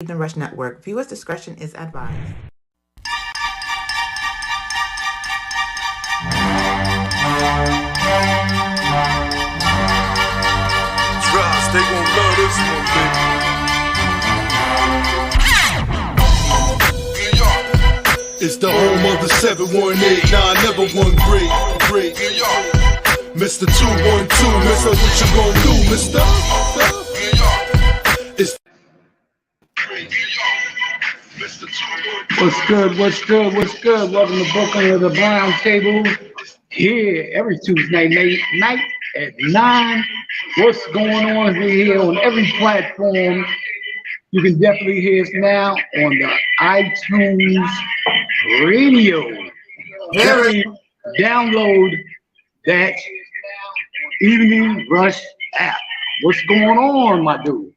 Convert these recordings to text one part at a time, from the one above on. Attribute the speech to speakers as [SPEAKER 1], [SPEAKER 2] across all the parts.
[SPEAKER 1] The Rush Network. Viewers' discretion is advised.
[SPEAKER 2] Trust, they gon' love this one, baby. It's the home of the 718, nah, never one great. Mr. 212, Mr. What you gon' do, Mr.? It's
[SPEAKER 3] What's good? Welcome to Brooklyn of the Brown Table. Here every Tuesday night at 9. What's going on? We're here on every platform. You can definitely hear us now on the iTunes radio. Download that Evening Rush app. What's going on, my dude?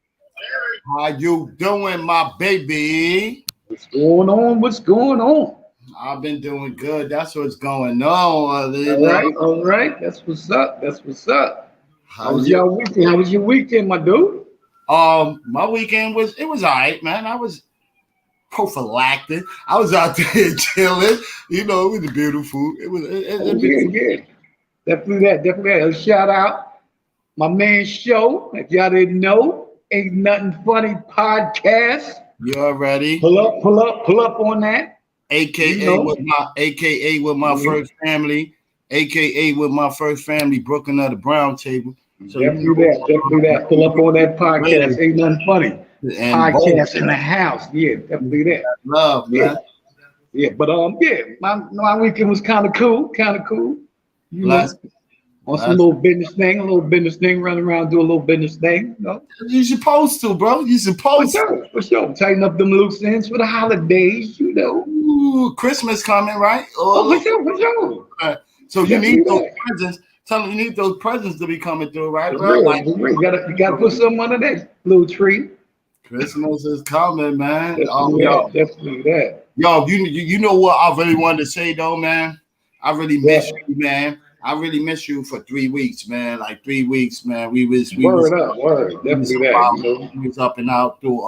[SPEAKER 4] How you doing, my baby?
[SPEAKER 3] What's going on?
[SPEAKER 4] I've been doing good. That's what's going on.
[SPEAKER 3] All right. That's what's up. How was your weekend, my dude?
[SPEAKER 4] My weekend was all right, man. I was prophylactic. I was out there chilling. You know, it was beautiful.
[SPEAKER 3] Yeah. Definitely that. A shout out my man Shone. If y'all didn't know, Ain't Nothing Funny podcast.
[SPEAKER 4] You already
[SPEAKER 3] pull up on that.
[SPEAKER 4] AKA with my first family, Brooklyn of the Brown Table. So
[SPEAKER 3] definitely that. Pull up on that podcast. Ain't Nothing Funny. And podcast in the house. Yeah, definitely that.
[SPEAKER 4] Love, man.
[SPEAKER 3] Yeah, but my weekend was kind of cool. You know, on some little business thing, running around, do a little business thing. You know?
[SPEAKER 4] You're supposed to, bro. You're supposed
[SPEAKER 3] to. For sure. Tighten up them loose ends for the holidays, you know.
[SPEAKER 4] Ooh, Christmas coming, right?
[SPEAKER 3] For sure.
[SPEAKER 4] So you need those presents. Tell them you need those presents to be coming through, right, bro?
[SPEAKER 3] You gotta put something under that little tree.
[SPEAKER 4] Christmas is coming, man.
[SPEAKER 3] Definitely that.
[SPEAKER 4] Yo, you know what I really wanted to say though, man? I really miss you, man. I really miss you for 3 weeks, man. Like 3 weeks, man. We was
[SPEAKER 3] definitely that.
[SPEAKER 4] We was up and out through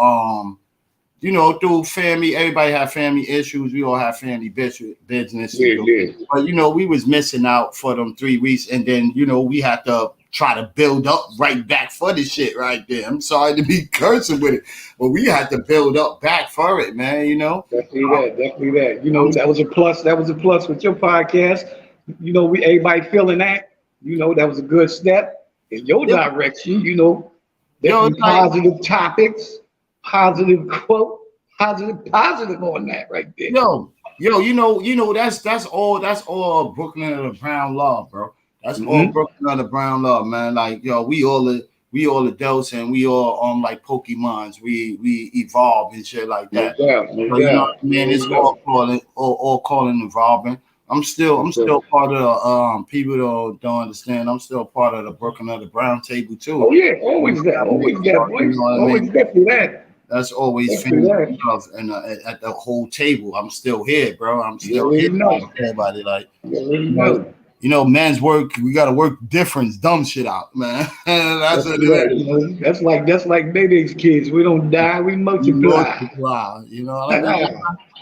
[SPEAKER 4] through family. Everybody have family issues. We all have family business.
[SPEAKER 3] Yeah.
[SPEAKER 4] But we was missing out for them 3 weeks, and then we had to try to build up right back for the shit right there. I'm sorry to be cursing with it, but we had to build up back for it, man.
[SPEAKER 3] Definitely that. That was a plus. That was a plus with your podcast. Everybody feeling that. That was a good step in your direction. Definitely positive topics, positive quote, positive on that right there.
[SPEAKER 4] That's all Brooklyn of the Brown Law, bro. That's all Brooklyn of the Brown Law, man. Like, we all adults and we all like Pokemons. We evolve and shit like that. It's all calling evolving. I'm still part of the people don't understand. I'm still part of the Brooklyn of the Brown Table too.
[SPEAKER 3] Oh yeah, always that, always definitely that.
[SPEAKER 4] That's always family love, and at the whole table, I'm still here, bro. I'm still here. Everybody like, men's work. We gotta work different, dumb shit out, man. That's what it is.
[SPEAKER 3] That's like baby's kids. We don't die, we multiply.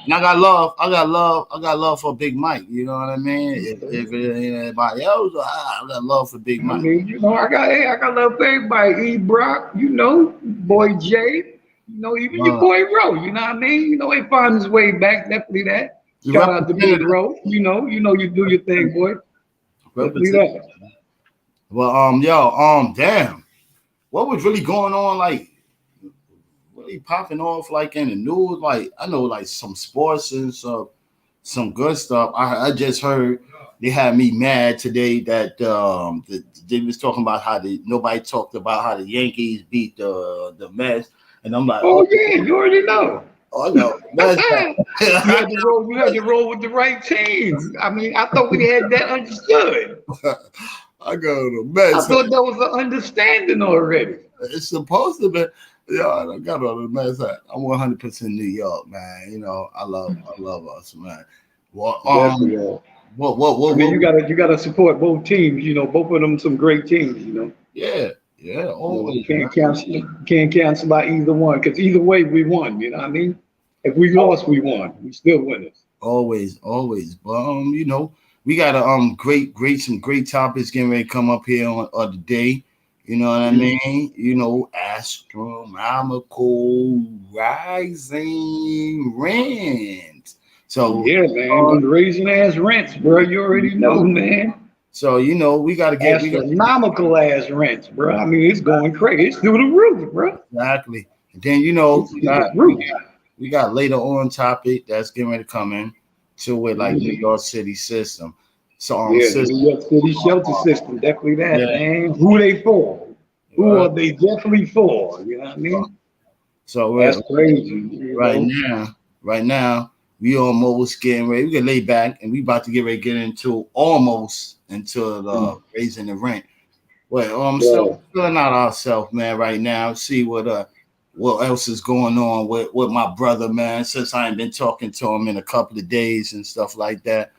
[SPEAKER 4] And I got love for Big Mike. You know what I mean? If it ain't anybody else, I got love for Big Mike.
[SPEAKER 3] I got love for everybody. E. Brock, boy Jay, even your boy Ro. You know what I mean? He found his way back. Definitely that. Shout out to Big Ro. You do your thing, boy. Definitely that.
[SPEAKER 4] Well, damn. What was really going on? Like, really popping off like in the news? Like, I know like some sports and some good stuff. I just heard they had me mad today that they was talking about how nobody talked about how the Yankees beat the Mets, and I'm like,
[SPEAKER 3] oh yeah, you already know.
[SPEAKER 4] Oh no,
[SPEAKER 3] you had to roll with the right teams. I mean, I thought we had that understood.
[SPEAKER 4] I go to the Mets.
[SPEAKER 3] I thought that was an understanding already.
[SPEAKER 4] It's supposed to be. Yeah, I got on the Mets hat. I'm 100% New York, man. I love us, man. Well,
[SPEAKER 3] what? You gotta support both teams. Both of them some great teams.
[SPEAKER 4] Yeah. Yeah,
[SPEAKER 3] No,
[SPEAKER 4] always, man.
[SPEAKER 3] can't cancel out either one because either way we won. You know what I mean? If we lost, we won. We still winners.
[SPEAKER 4] Always, always. But we got a some great topics getting ready to come up here on the day. You know what I mean? Astronomical rising rent. So
[SPEAKER 3] Yeah, man. Them raising ass rents, bro. You already know, man.
[SPEAKER 4] so we got to
[SPEAKER 3] Astronomical ass rents, bro. I mean, it's going crazy. It's through the roof, bro.
[SPEAKER 4] exactly. And then
[SPEAKER 3] It's through the roof.
[SPEAKER 4] we got later on topic that's getting ready to come in to it like New York City system. So
[SPEAKER 3] Yeah, the
[SPEAKER 4] system.
[SPEAKER 3] New York City shelter system, definitely that,
[SPEAKER 4] Yeah.
[SPEAKER 3] man. Who they for? Who are they definitely for? You know what I mean?
[SPEAKER 4] So
[SPEAKER 3] That's crazy. You
[SPEAKER 4] right now, we almost getting ready. We get laid back, and we about to get ready to get into almost into the raising the rent. Well, still filling out ourselves, man. Right now, see what else is going on with my brother, man. Since I ain't been talking to him in a couple of days and stuff like that.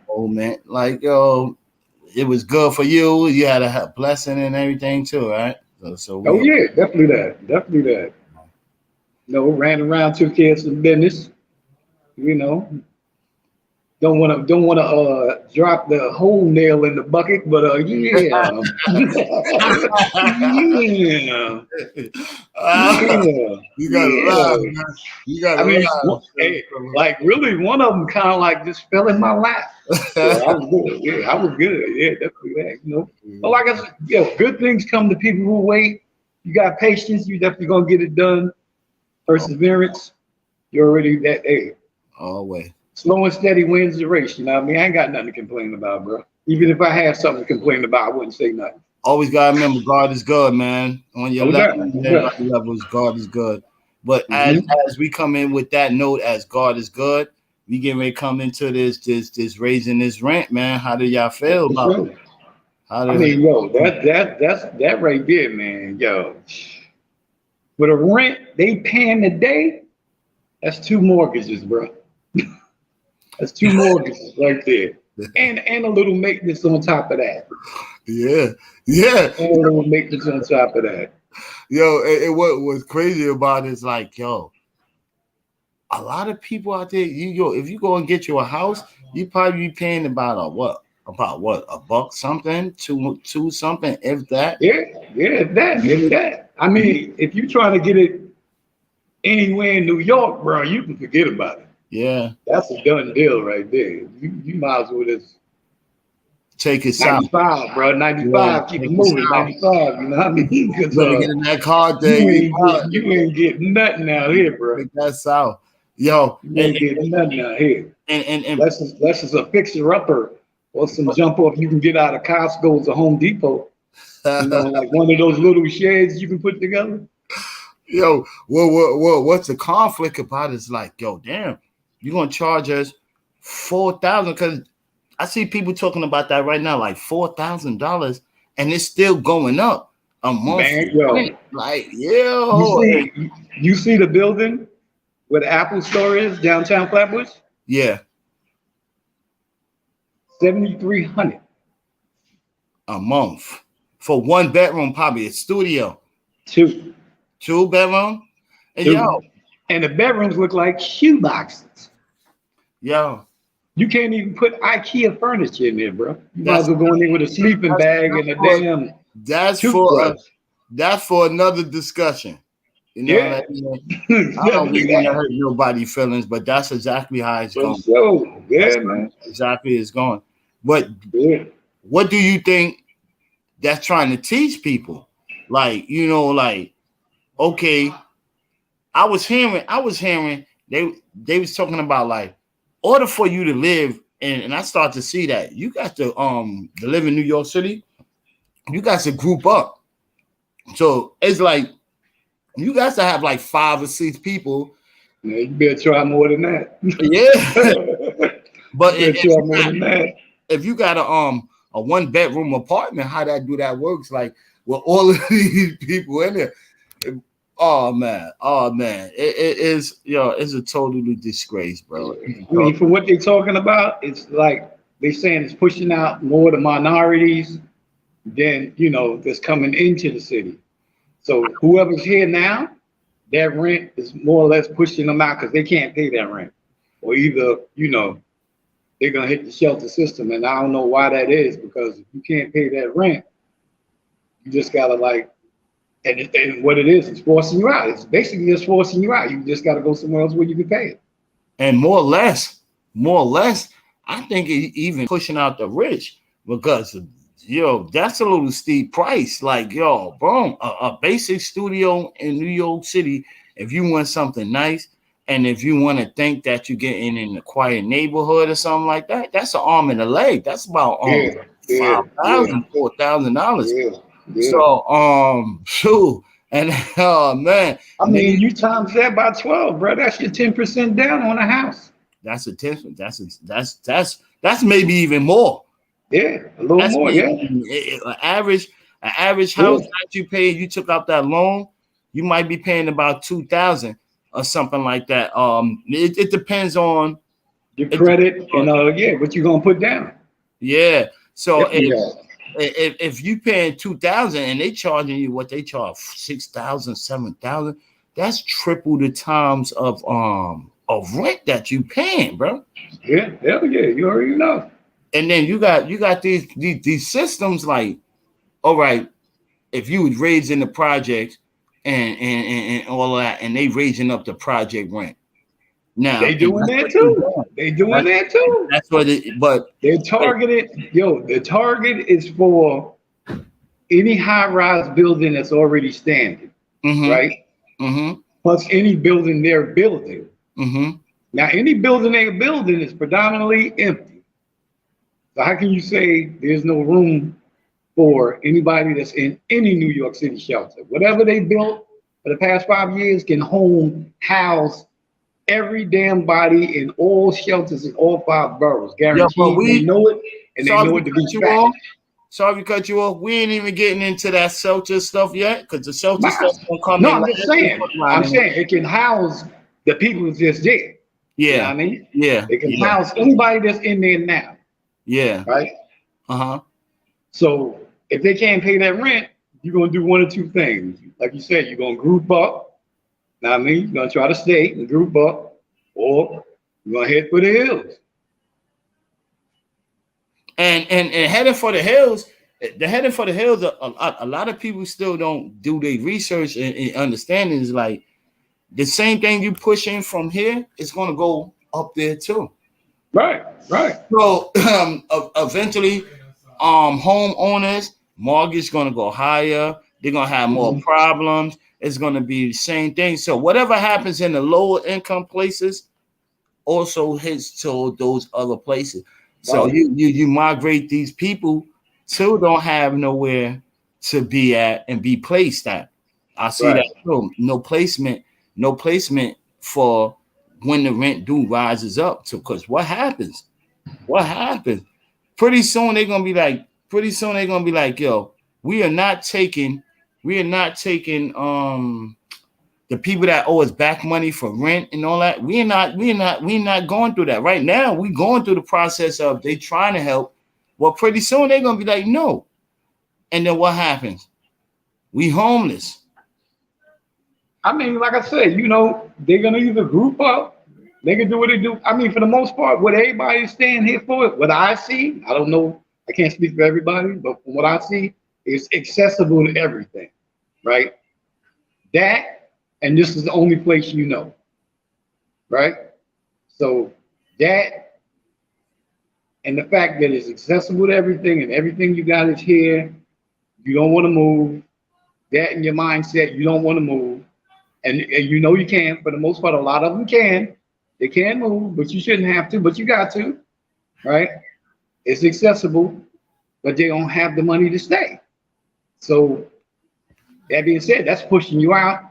[SPEAKER 4] Oh man, like it was good for you. You had a blessing and everything too, right? So
[SPEAKER 3] Oh yeah, definitely that. Definitely that. Ran around, took care of some business. You know, don't wanna drop the whole nail in the bucket, but yeah. Yeah. Yeah.
[SPEAKER 4] You got to laugh,
[SPEAKER 3] Yeah.
[SPEAKER 4] man. You got
[SPEAKER 3] I
[SPEAKER 4] to
[SPEAKER 3] mean,
[SPEAKER 4] laugh.
[SPEAKER 3] hey, like really, one of them kind of like just fell in my lap. So I was good. Yeah, I was good. Yeah, definitely that. But like I said, good things come to people who wait. You got patience. You definitely gonna get it done. Perseverance. You're already that. Hey,
[SPEAKER 4] Always.
[SPEAKER 3] slow and steady wins the race. You know what I mean? I ain't got nothing to complain about, bro. Even if I had something to complain about, I wouldn't say nothing.
[SPEAKER 4] Always gotta remember God is good, man. On your
[SPEAKER 3] No
[SPEAKER 4] level,
[SPEAKER 3] doubt. No doubt.
[SPEAKER 4] everybody levels, God is good. But as we come in with that note, as God is good, we getting ready to come into this raising this rent, man. How do y'all feel about it?
[SPEAKER 3] I mean, yo, that right there, man. Yo, for the rent they paying today, that's two mortgages, bro. That's two mortgages right there, and a little maintenance on top of that.
[SPEAKER 4] Yeah,
[SPEAKER 3] And a little maintenance on top of that.
[SPEAKER 4] Yo, what was crazy about it is like, yo, a lot of people out there, if you go and get you a house, you probably be paying about a buck something, two something, if that.
[SPEAKER 3] Yeah, if that. I mean, if you're trying to get it anywhere in New York, bro, you can forget about it.
[SPEAKER 4] Yeah,
[SPEAKER 3] that's a done deal right there. You might as well just
[SPEAKER 4] take it
[SPEAKER 3] 95,
[SPEAKER 4] south,
[SPEAKER 3] bro. 95,
[SPEAKER 4] yeah,
[SPEAKER 3] keep it moving. 95, you know what I mean? Because
[SPEAKER 4] get in that car thing.
[SPEAKER 3] You ain't getting nothing out here, bro.
[SPEAKER 4] Take that south, yo.
[SPEAKER 3] You ain't getting nothing out here.
[SPEAKER 4] And
[SPEAKER 3] unless it's a fixer upper or some jump off you can get out of Costco's or Home Depot. Like one of those little sheds you can put together.
[SPEAKER 4] Yo, what's the conflict about? It's like, yo, damn, you're gonna charge us $4,000 because I see people talking about that right now, like $4,000, and it's still going up a month.
[SPEAKER 3] Man, yo,
[SPEAKER 4] like, yo,
[SPEAKER 3] you see the building where the Apple store is downtown Flatbush?
[SPEAKER 4] Yeah,
[SPEAKER 3] 7,300
[SPEAKER 4] a month for one bedroom, probably a studio. Two bedroom, and yo,
[SPEAKER 3] and the bedrooms look like shoe boxes.
[SPEAKER 4] Yo,
[SPEAKER 3] you can't even put IKEA furniture in there, bro. You might as well go in there with a sleeping bag and a damn.
[SPEAKER 4] That's for another discussion. You know,
[SPEAKER 3] yeah.
[SPEAKER 4] I don't really want to hurt nobody's feelings, but that's exactly how it's going.
[SPEAKER 3] So, yeah, man.
[SPEAKER 4] Exactly, it's going. But what do you think that's trying to teach people? Like, okay, I was hearing they was talking about like, order for you to live, and I start to see that you got to live in New York City, you got to group up. So it's like you got to have like 5 or 6 people.
[SPEAKER 3] Yeah, you better try more than that.
[SPEAKER 4] Yeah. But
[SPEAKER 3] if
[SPEAKER 4] you got a 1-bedroom apartment, how that works, like with all of these people in there. Oh man, it is, it's a totally disgrace, bro.
[SPEAKER 3] I mean, for what they're talking about, it's like they're saying it's pushing out more of the minorities, than that's coming into the city. So whoever's here now, that rent is more or less pushing them out because they can't pay that rent, or either they're gonna hit the shelter system, and I don't know why that is because if you can't pay that rent, you just gotta and what it is, it's forcing you out. It's basically just forcing you out. You just gotta go somewhere else where you can pay it.
[SPEAKER 4] And more or less, I think even pushing out the rich because that's a little steep price. Like bro, a basic studio in New York City, if you want something nice, and if you want to think that you're getting in a quiet neighborhood or something like that, that's an arm and a leg. That's about
[SPEAKER 3] Yeah, yeah,
[SPEAKER 4] $5,000, $4,000.
[SPEAKER 3] yeah, yeah.
[SPEAKER 4] So shoot, and man,
[SPEAKER 3] I mean, you times that by 12, bro. That's your 10% down on a house.
[SPEAKER 4] that's a 10. That's maybe even more.
[SPEAKER 3] Yeah, a little
[SPEAKER 4] That's
[SPEAKER 3] more.
[SPEAKER 4] maybe,
[SPEAKER 3] Yeah,
[SPEAKER 4] an average house that you paid, you took out that loan, you might be paying about 2,000 or something like that. It depends on
[SPEAKER 3] your credit and what you gonna put down.
[SPEAKER 4] Yeah. So
[SPEAKER 3] Yeah.
[SPEAKER 4] if you paying 2,000 and they charging you what they charge 6,000, 7,000, that's triple the times of rent that you paying, bro.
[SPEAKER 3] Yeah, hell yeah, you already know.
[SPEAKER 4] And then you got these systems like, all right, if you was raised in the project and all of that, and they raising up the project rent. Now
[SPEAKER 3] they doing that too. They doing that too.
[SPEAKER 4] That's what but
[SPEAKER 3] they're targeted. The target is for any high-rise building that's already standing, right?
[SPEAKER 4] Mm-hmm.
[SPEAKER 3] Plus any building they're building.
[SPEAKER 4] Mm-hmm.
[SPEAKER 3] Now, any building they're building is predominantly empty. So how can you say there's no room for anybody that's in any New York City shelter? Whatever they built for the past 5 years can house every damn body in all shelters in all 5 boroughs. Guaranteed. They know it, and they know it to be fact.
[SPEAKER 4] Sorry to cut you off. We ain't even getting into that shelter stuff yet, because the shelter stuff won't come in.
[SPEAKER 3] No, I'm just saying. I'm saying it can house the people who's just there.
[SPEAKER 4] Yeah.
[SPEAKER 3] You know what I mean?
[SPEAKER 4] Yeah.
[SPEAKER 3] It can house anybody that's in there now.
[SPEAKER 4] Yeah.
[SPEAKER 3] Right?
[SPEAKER 4] Uh-huh.
[SPEAKER 3] So if they can't pay that rent, you're gonna do one of two things. Like you said, you're gonna group up. Know what I mean? You're gonna try to stay and group up, or you're gonna head for the hills.
[SPEAKER 4] And heading for the hills, a lot of people still don't do their research and understanding is like the same thing you push in from here is going to go up there too.
[SPEAKER 3] Right.
[SPEAKER 4] So eventually, homeowners mortgage going to go higher. They're going to have more problems. It's going to be the same thing. So whatever happens in the lower income places also hits to those other places. So you migrate these people to don't have nowhere to be at and be placed at. I see that too. No placement for when the rent due rises up. So because what happens? Pretty soon they're gonna be like, yo, we are not taking the people that owe us back money for rent and all that. We're not going through that right now. We're going through the process of they trying to help. Well, pretty soon they're gonna be like, no. And then what happens? We homeless.
[SPEAKER 3] I mean, like I said, they're gonna either group up, they can do what they do. I mean, for the most part, what everybody's staying here for, what I see, I don't know, I can't speak for everybody, but from what I see, it's accessible to everything, right? That. And this is the only place right? So that and the fact that it's accessible to everything and everything you got is here, you don't want to move. That in your mindset, you don't want to move. And you can, for the most part, a lot of them can. They can move, but you shouldn't have to, but you got to, right? It's accessible, but they don't have the money to stay. So that being said, that's pushing you out.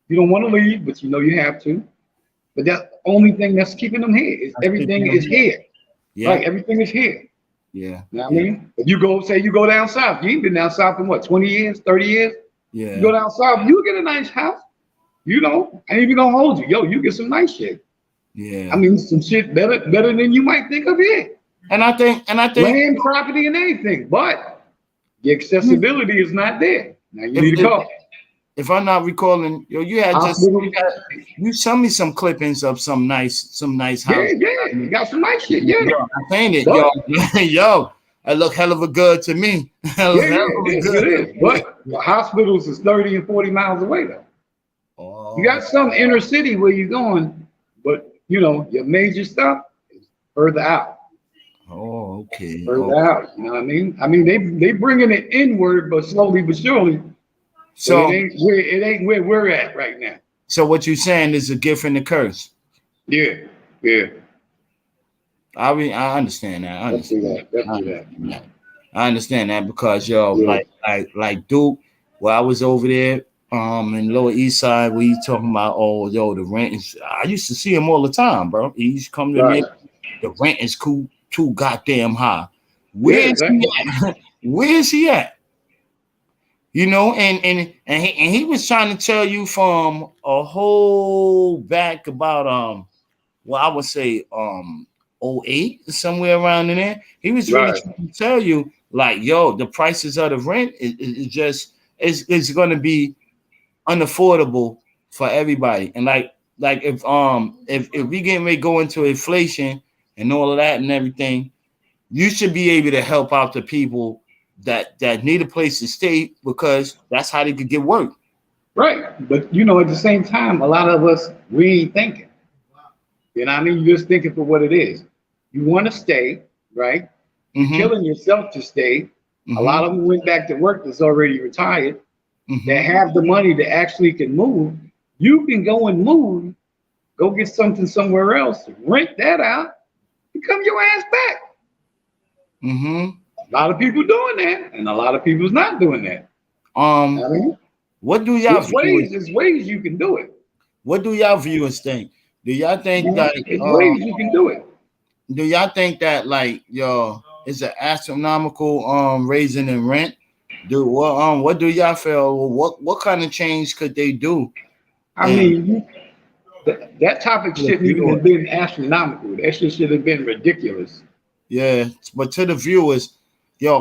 [SPEAKER 3] You don't want to leave, but you have to. But that's the only thing that's keeping them here. Is everything is here. Yeah. Right? Everything is here.
[SPEAKER 4] Yeah.
[SPEAKER 3] You know what I mean? If you go down south, you ain't been down south in what, 20 years, 30 years?
[SPEAKER 4] Yeah.
[SPEAKER 3] You go down south, you get a nice house. I ain't even gonna hold you. Yo, you get some nice shit.
[SPEAKER 4] Yeah.
[SPEAKER 3] I mean, some shit better than you might think of here.
[SPEAKER 4] And I think
[SPEAKER 3] land, property, and anything. But The accessibility is not there. Now you need to
[SPEAKER 4] if,
[SPEAKER 3] call.
[SPEAKER 4] if I'm not recalling, you had
[SPEAKER 3] Hospitals.
[SPEAKER 4] you sent me some clippings of some nice
[SPEAKER 3] Yeah,
[SPEAKER 4] houses.
[SPEAKER 3] yeah. You got some nice shit. Yeah.
[SPEAKER 4] Yo, I seen it,
[SPEAKER 3] But,
[SPEAKER 4] yo, that look hell of a good to me. That
[SPEAKER 3] yeah,
[SPEAKER 4] look hell of a
[SPEAKER 3] it is.
[SPEAKER 4] good
[SPEAKER 3] It
[SPEAKER 4] to
[SPEAKER 3] is.
[SPEAKER 4] me.
[SPEAKER 3] But the hospitals is 30 and 40 miles away though. You
[SPEAKER 4] Oh,
[SPEAKER 3] got some inner city where you're going, but your major stuff is further out.
[SPEAKER 4] okay.
[SPEAKER 3] Further
[SPEAKER 4] Oh.
[SPEAKER 3] out. You know what I mean? I mean they bringing it inward, but slowly but surely. But
[SPEAKER 4] So
[SPEAKER 3] it ain't where we're at right now.
[SPEAKER 4] so what you saying is a gift and a curse.
[SPEAKER 3] Yeah, yeah.
[SPEAKER 4] I understand that. I
[SPEAKER 3] Let's do
[SPEAKER 4] understand.
[SPEAKER 3] that. Let's
[SPEAKER 4] I
[SPEAKER 3] do that.
[SPEAKER 4] understand that. I understand that because
[SPEAKER 3] Yeah.
[SPEAKER 4] like Duke, where I was over there, in Lower East Side, we talking about the rent is. I used to see him all the time, bro. He used to come to
[SPEAKER 3] Right.
[SPEAKER 4] me. The rent is too goddamn high.
[SPEAKER 3] Yeah,
[SPEAKER 4] Where is he
[SPEAKER 3] exactly.
[SPEAKER 4] at? Where is he at? And he was trying to tell you from a whole back about well, I would say '08, somewhere around in there. He was really
[SPEAKER 3] Right.
[SPEAKER 4] trying to tell you, like, yo, the prices of the rent is just it's gonna be unaffordable for everybody. And like if we getting ready to go into inflation and all of that and everything, you should be able to help out the people that need a place to stay because that's how they could get work.
[SPEAKER 3] Right. But at the same time, a lot of us we ain't thinking. You know what I mean? You're just thinking for what it is. You want to stay, right? You're
[SPEAKER 4] Mm-hmm.
[SPEAKER 3] killing yourself to stay. A
[SPEAKER 4] Mm-hmm.
[SPEAKER 3] lot of them went back to work that's already retired.
[SPEAKER 4] Mm-hmm.
[SPEAKER 3] That have the money that actually can move. You can go and move, go get something somewhere else, rent that out, and come your ass back.
[SPEAKER 4] Mm-hmm.
[SPEAKER 3] A lot of people doing that, and a lot of people's not doing that. I mean,
[SPEAKER 4] What do y'all
[SPEAKER 3] there's
[SPEAKER 4] viewers?
[SPEAKER 3] ways, there's ways you can do it.
[SPEAKER 4] What do y'all viewers think? Do y'all think that?
[SPEAKER 3] There's ways you can do it.
[SPEAKER 4] Do y'all think that like is an astronomical raising in rent? What do y'all feel? What kind of change could they do?
[SPEAKER 3] I
[SPEAKER 4] And
[SPEAKER 3] mean, that topic shouldn't even have been astronomical. That shit should have been ridiculous.
[SPEAKER 4] yeah, but to the viewers,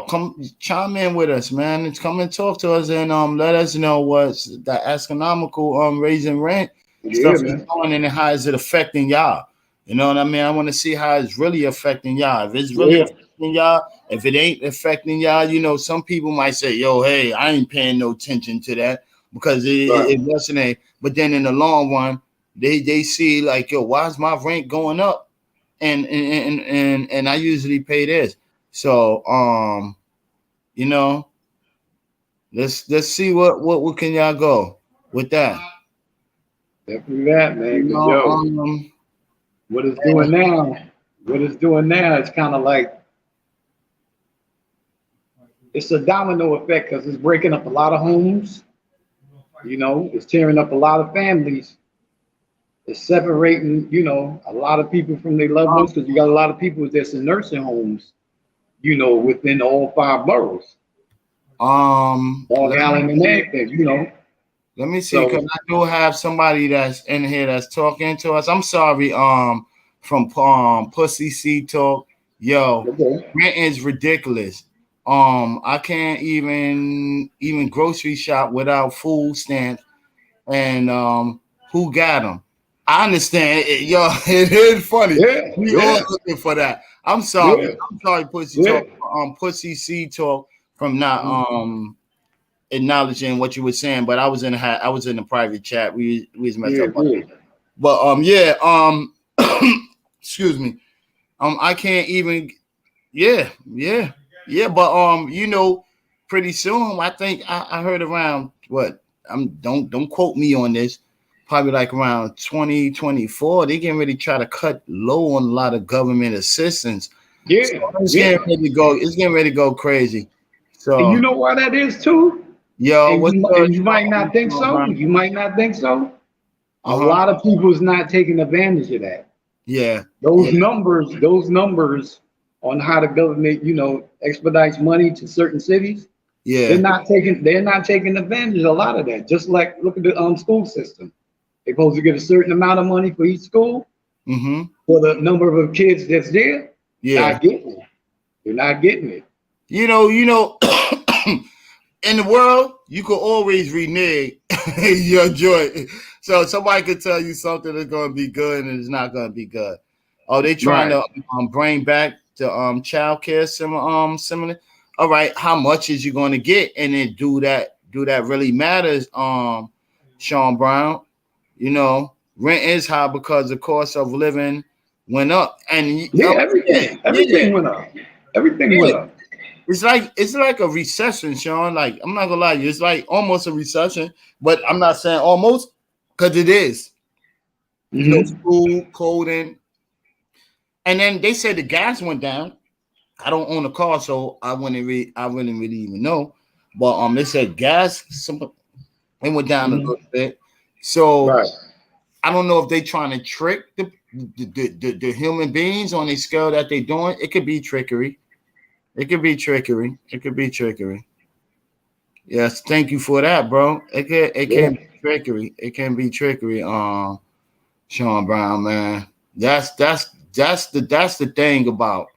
[SPEAKER 4] come chime in with us, man. It's come and talk to us and let us know what's the astronomical raising rent
[SPEAKER 3] Yeah,
[SPEAKER 4] stuff is
[SPEAKER 3] man.
[SPEAKER 4] going and how is it affecting y'all. You know what I mean? I want to see how it's really affecting y'all. If it's really
[SPEAKER 3] Yeah,
[SPEAKER 4] affecting y'all, if it ain't affecting y'all, some people might say, yo, hey, I ain't paying no attention to that because it
[SPEAKER 3] right.
[SPEAKER 4] wasn't a, but then in the long run, they see like, yo, why is my rent going up? And I usually pay this. So you know, let's see what can y'all go with that.
[SPEAKER 3] Definitely that,
[SPEAKER 4] You
[SPEAKER 3] man. Because
[SPEAKER 4] know,
[SPEAKER 3] what it's doing now, it's kind of like it's a domino effect because it's breaking up a lot of homes. It's tearing up a lot of families. It's separating, a lot of people from their loved ones because you got a lot of people that's in nursing homes, within all 5 boroughs, Long
[SPEAKER 4] let me
[SPEAKER 3] Island and
[SPEAKER 4] see.
[SPEAKER 3] everything.
[SPEAKER 4] Let me see, because
[SPEAKER 3] So,
[SPEAKER 4] I do have somebody that's in here that's talking to us. I'm sorry, from Pussy C Talk. Yo,
[SPEAKER 3] okay.
[SPEAKER 4] rent is ridiculous. I can't even grocery shop without food stamps and who got them? I understand, yo. It is funny.
[SPEAKER 3] Yeah,
[SPEAKER 4] We all
[SPEAKER 3] yeah,
[SPEAKER 4] looking for that. I'm sorry.
[SPEAKER 3] yeah,
[SPEAKER 4] I'm sorry, Pussy
[SPEAKER 3] yeah.
[SPEAKER 4] Talk. Pussy C Talk from not acknowledging what you were saying, but I was in a private chat. We was messed
[SPEAKER 3] Yeah,
[SPEAKER 4] up.
[SPEAKER 3] yeah.
[SPEAKER 4] But yeah, excuse me. I can't even yeah, but pretty soon I think I heard around what don't quote me on this. Probably like around 2024, they getting ready to try to cut low on a lot of government assistance. So
[SPEAKER 3] Yeah, yeah.
[SPEAKER 4] it's getting ready to go crazy.
[SPEAKER 3] And you
[SPEAKER 4] So
[SPEAKER 3] know why that is too?
[SPEAKER 4] yo,
[SPEAKER 3] And
[SPEAKER 4] what's
[SPEAKER 3] you
[SPEAKER 4] good?
[SPEAKER 3] and you might not think so. You might not think so. A
[SPEAKER 4] Uh-huh.
[SPEAKER 3] lot of people is not taking advantage of that.
[SPEAKER 4] Yeah.
[SPEAKER 3] Those numbers on how the government, expedites money to certain cities, they're
[SPEAKER 4] Yeah.
[SPEAKER 3] not taking advantage of a lot of that. Just like look at the school system. They're supposed to get a certain amount of money for each school
[SPEAKER 4] Mm-hmm.
[SPEAKER 3] for the number of kids that's there.
[SPEAKER 4] Yeah.
[SPEAKER 3] Not getting it. They're not getting it.
[SPEAKER 4] You know, in the world, you can always renege your joint. So somebody could tell you something that's going to be good and it's not going to be good. Oh, they trying to bring back the child care similar. All right, how much is you going to get? And then do that really matters? Sean Brown, you know, rent is high because the cost of living went up, and
[SPEAKER 3] everything went up. Everything went up.
[SPEAKER 4] It's like a recession, Sean. Like, I'm not gonna lie to you, it's like almost a recession, but I'm not saying almost because it is. You know, food, clothing, and then they said the gas went down. I don't own a car, so I wouldn't really even know. But they said gas, it went down a little bit. So I don't know if they're trying to trick the human beings on a scale that they're doing. It could be trickery. It could be trickery. Yes, thank you for that, bro. It can be trickery. It can be trickery. Sean Brown, man. That's the thing about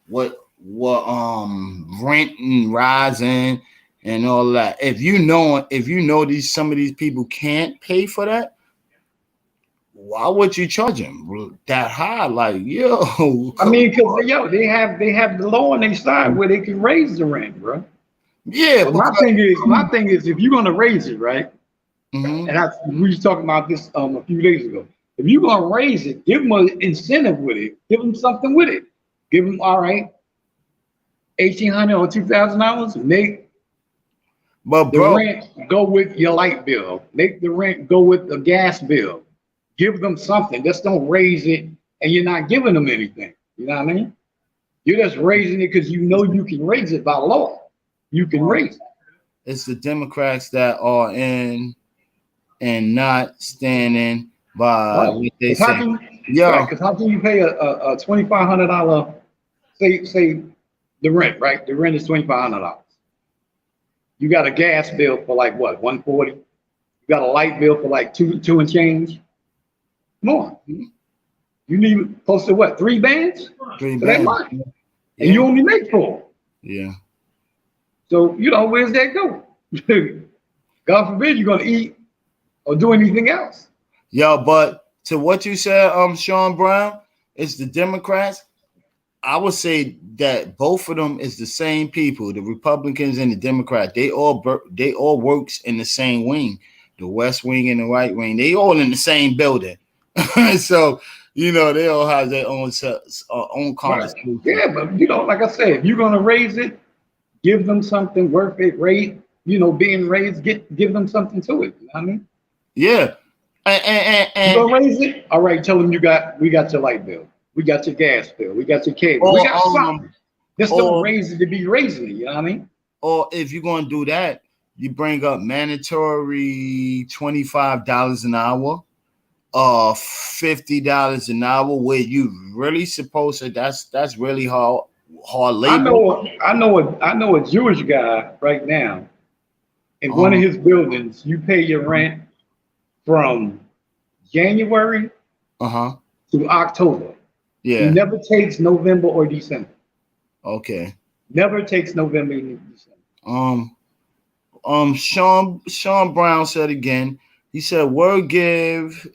[SPEAKER 4] what rent and rising and all that. If you know some of these people can't pay for that, why would you charge them that high? Like, yo,
[SPEAKER 3] I mean, because they have the law on their side where they can raise the rent, bro.
[SPEAKER 4] Yeah,
[SPEAKER 3] but my thing is, if you're gonna raise it, right? And we was talking about this a few days ago. If you're gonna raise it, give them an incentive with it. Give them something with it. Give them $1,800 or $2,000. Make the rent go with your light bill. Make the rent go with the gas bill. Give them something. Just don't raise it and you're not giving them anything. You know what I mean? You're just raising it because you know you can raise it by law. You can raise it.
[SPEAKER 4] It's the Democrats that are in and not standing by what they say.
[SPEAKER 3] Because how can you pay a $2,500, say the rent, right? The rent is $2,500. You got a gas bill for like what, $140? You got a light bill for like two and change. Come on. You need close to what, 3 bands?
[SPEAKER 4] 3 bands.
[SPEAKER 3] And you only make 4.
[SPEAKER 4] Yeah.
[SPEAKER 3] So, where's that go? God forbid you're going to eat or do anything else.
[SPEAKER 4] Yo, but to what you said, Sean Brown, it's the Democrats. I would say that both of them is the same people, the Republicans and the Democrats. They all works in the same wing, the West Wing and the right wing. They all in the same building. So, they all have their own conversation.
[SPEAKER 3] Yeah, but like I said, if you're gonna raise it, give them something worth it. Being raised, give them something to it. You know what I mean?
[SPEAKER 4] Yeah. And
[SPEAKER 3] you gonna raise it? All right, tell them we got your light bill, we got your gas bill, we got your cable, we got something. Just don't raise it to be raising it. You know what I mean?
[SPEAKER 4] Or if you're gonna do that, you bring up mandatory $25 an hour. $50 an hour, where you really supposed to. That's really hard labor.
[SPEAKER 3] I know a Jewish guy right now. In one of his buildings, you pay your rent from January to October.
[SPEAKER 4] Yeah.
[SPEAKER 3] He never takes November or December.
[SPEAKER 4] Okay.
[SPEAKER 3] Never takes November or December.
[SPEAKER 4] Sean Brown said again. He said, "Word gave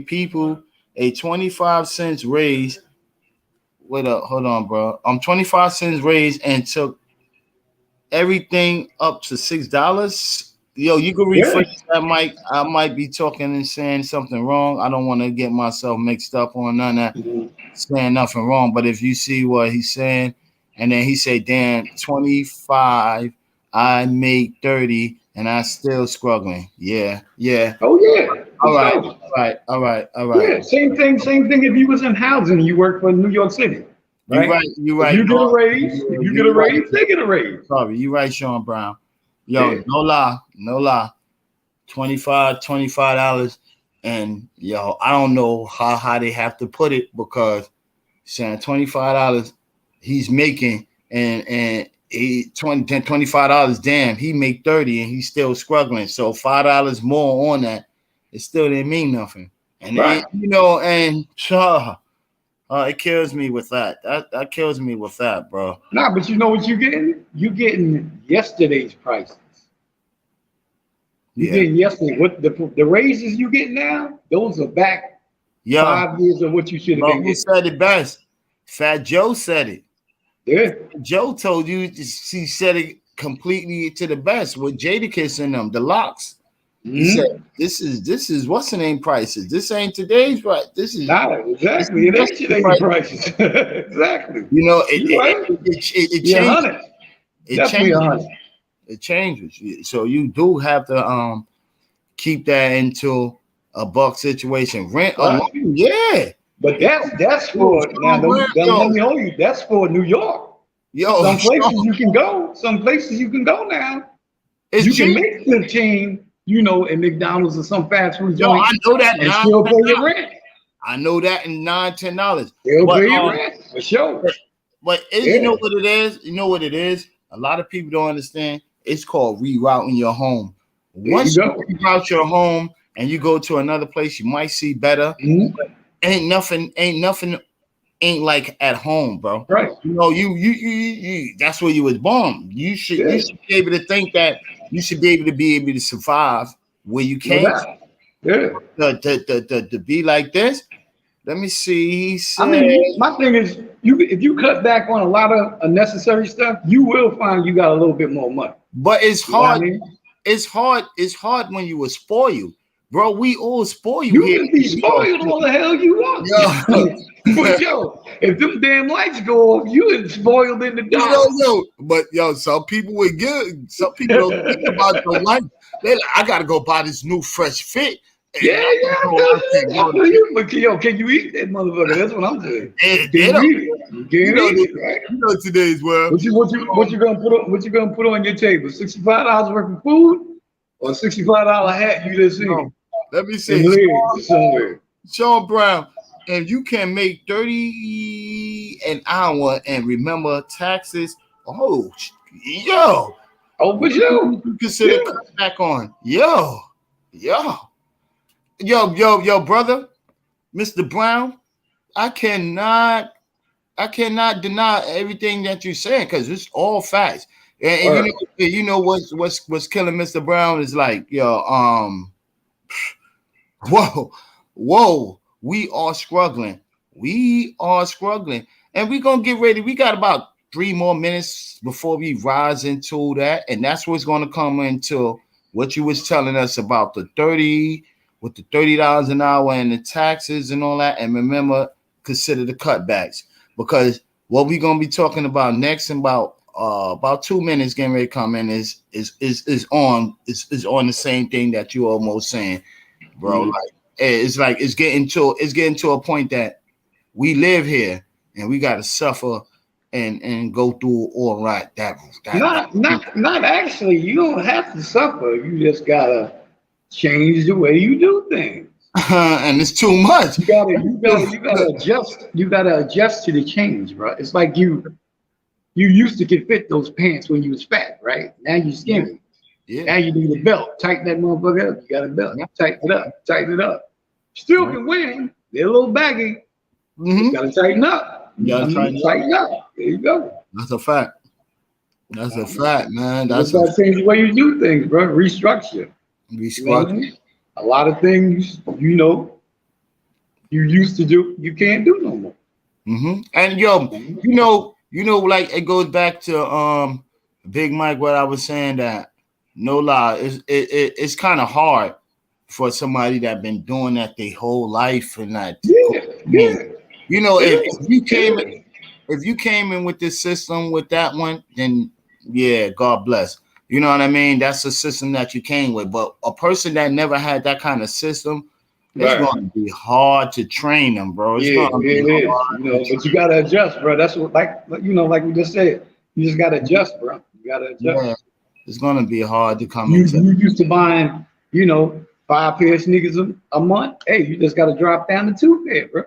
[SPEAKER 4] people a 25 cents raise." Wait up, hold on, bro. 25 cents raise and took everything up to $6. Yo, you can rephrase that, Mike. I might be talking and saying something wrong. I don't want to get myself mixed up on none of that, saying nothing wrong. But if you see what he's saying, and then he said, "Damn, 25, I make 30. And I still struggling." Yeah.
[SPEAKER 3] Oh yeah.
[SPEAKER 4] All right.
[SPEAKER 3] Yeah, same thing if you was in housing and you work for New York City. Right?
[SPEAKER 4] You're right.
[SPEAKER 3] You get a raise. If you get a raise, they get a raise.
[SPEAKER 4] Sorry, you're right, Sean Brown. Yo, no lie. $25. And yo, I don't know how they have to put it, because saying $25 he's making and $25, damn, he make 30 and he's still struggling. So $5 more on that, it still didn't mean nothing. And then, It kills me with that. That kills me with that, bro.
[SPEAKER 3] Nah, but you know what you're getting? You're getting yesterday's prices. You're
[SPEAKER 4] Yeah.
[SPEAKER 3] getting yesterday. What the raises you get now? Those are back
[SPEAKER 4] Yo,
[SPEAKER 3] 5 years of what you should have
[SPEAKER 4] but
[SPEAKER 3] been
[SPEAKER 4] who
[SPEAKER 3] getting.
[SPEAKER 4] said it best? Fat Joe said it.
[SPEAKER 3] Yeah.
[SPEAKER 4] Joe told you she said it completely to the best with Jadakiss in them, the locks. He said, "This is what's the name prices. This ain't today's price. This is
[SPEAKER 3] Nah, exactly. It ain't today's prices. Exactly.
[SPEAKER 4] You know,
[SPEAKER 3] You right.
[SPEAKER 4] it
[SPEAKER 3] Yeah,
[SPEAKER 4] changes.
[SPEAKER 3] 100.
[SPEAKER 4] It
[SPEAKER 3] Definitely
[SPEAKER 4] changes.
[SPEAKER 3] 100.
[SPEAKER 4] It changes. So you do have to keep that into a buck situation. Rent
[SPEAKER 3] Right.
[SPEAKER 4] alone, yeah.
[SPEAKER 3] But that's for now. Let me hold you. That's for New York.
[SPEAKER 4] Yo,
[SPEAKER 3] Some places you can go. Some places you can go now.
[SPEAKER 4] It's
[SPEAKER 3] you
[SPEAKER 4] cheap.
[SPEAKER 3] can make 15, in McDonald's or some fast food
[SPEAKER 4] Yo,
[SPEAKER 3] joint.
[SPEAKER 4] I know that
[SPEAKER 3] and still pay your rent.
[SPEAKER 4] I know that in $9-10.
[SPEAKER 3] Still pay your rent for sure.
[SPEAKER 4] But you know what it is? You know what it is? A lot of people don't understand. It's called rerouting your home. Once you reroute your home and you go to another place, you might see better. Ain't nothing like at home, bro.
[SPEAKER 3] Right.
[SPEAKER 4] You know, you that's where you was born. You should be able to think that you should be able to survive where you came. To be like this. Let me see. He said,
[SPEAKER 3] I mean, my thing is, if you cut back on a lot of unnecessary stuff, you will find you got a little bit more money.
[SPEAKER 4] But it's hard. It's hard. It's hard when you were spoiled, bro. We all spoil you.
[SPEAKER 3] You can be spoiled all the hell you want. But if them damn lights go off, you is spoiled in the dark.
[SPEAKER 4] But some people would get. Some people don't think about the light. I gotta go buy this new fresh fit.
[SPEAKER 3] But can you eat that motherfucker? That's what I'm saying.
[SPEAKER 4] You know today's world.
[SPEAKER 3] What you gonna put on? What you gonna put on your table? $65 worth of food or $65 hat you just seen?
[SPEAKER 4] Let me say, Sean Brown, and you can make $30 an hour and remember taxes. Oh, for sure. You consider cut back on. Yo, brother, Mr. Brown, I cannot deny everything that you're saying because it's all facts. And you know what's killing Mr. Brown is like, whoa, we are struggling. And we're gonna get ready. We got about 3 more minutes before we rise into that, and that's what's gonna come into what you was telling us about the $30 an hour and the taxes and all that. And remember, consider the cutbacks, because what we're gonna be talking about next in about 2 minutes getting ready to come in is on the same thing that you almost saying, bro. It's getting to a point that we live here and we gotta suffer and go through all right.
[SPEAKER 3] Not actually. You don't have to suffer. You just gotta change the way you do things.
[SPEAKER 4] And it's too much.
[SPEAKER 3] You gotta adjust. You gotta adjust to the change, bro. It's like you used to can fit those pants when you was fat, right? Now you skinny. Yeah. Now you need a belt. Tighten that motherfucker up. You got a belt. Tighten it up. Still can win. They're a little baggy. You gotta tighten up. You gotta tighten up. There you go.
[SPEAKER 4] That's a fact. That's a fact, man.
[SPEAKER 3] That's change the way you do things, bro. Restructure. A lot of things, you used to do, you can't do no more.
[SPEAKER 4] And like it goes back to Big Mike. What I was saying, that no lie, it's kind of hard for somebody that been doing that their whole life and that. If you came in with this system with that one, then God bless. You know what I mean? That's a system that you came with. But a person that never had that kind of system, it's going to be hard to train them, bro. It
[SPEAKER 3] is. But you got to adjust, bro. That's what, like we just said, you just got to adjust, bro. You got to adjust. Yeah.
[SPEAKER 4] It's going to be hard to come
[SPEAKER 3] into. You used to buying, 5 pair of sneakers a month. Hey, you just got to drop down to 2 pair, bro.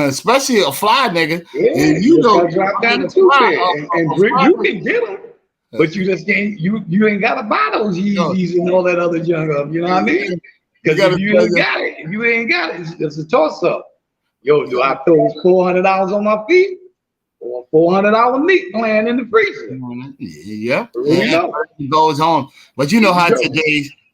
[SPEAKER 4] Especially a fly nigga.
[SPEAKER 3] Yeah, you got to drop down to 2 pair. And you can get them. But you just can't. You ain't got to buy those Yeezys and all that other junk up. You know what I mean? Because if you ain't got it, it's a toss up. Yo, do I throw $400 on my feet or $400 meat plan in the freezer?
[SPEAKER 4] Yeah,
[SPEAKER 3] I really
[SPEAKER 4] and
[SPEAKER 3] know.
[SPEAKER 4] it goes on. But you know how
[SPEAKER 3] Yo,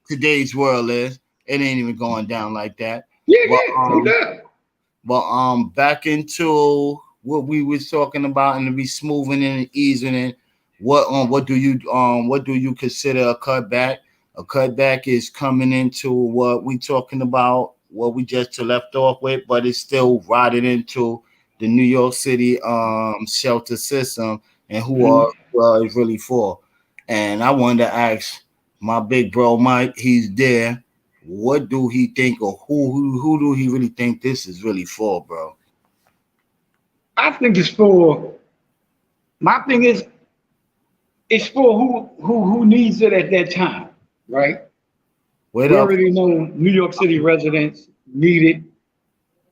[SPEAKER 4] today's world is. It ain't even going down like that.
[SPEAKER 3] yeah,
[SPEAKER 4] But
[SPEAKER 3] no doubt.
[SPEAKER 4] back into what we was talking about, and to be smoothing and easing in. What do you consider a cutback? A cutback is coming into what we talking about, what we just left off with, but it's still riding into the New York City shelter system and who are is really for. And I wanted to ask my big bro Mike, he's there. What do he think, or who do he really think this is really for, bro?
[SPEAKER 3] I think it's for my thing is it's for who needs it at that time, right?
[SPEAKER 4] Wait
[SPEAKER 3] We
[SPEAKER 4] up.
[SPEAKER 3] already know New York City residents need it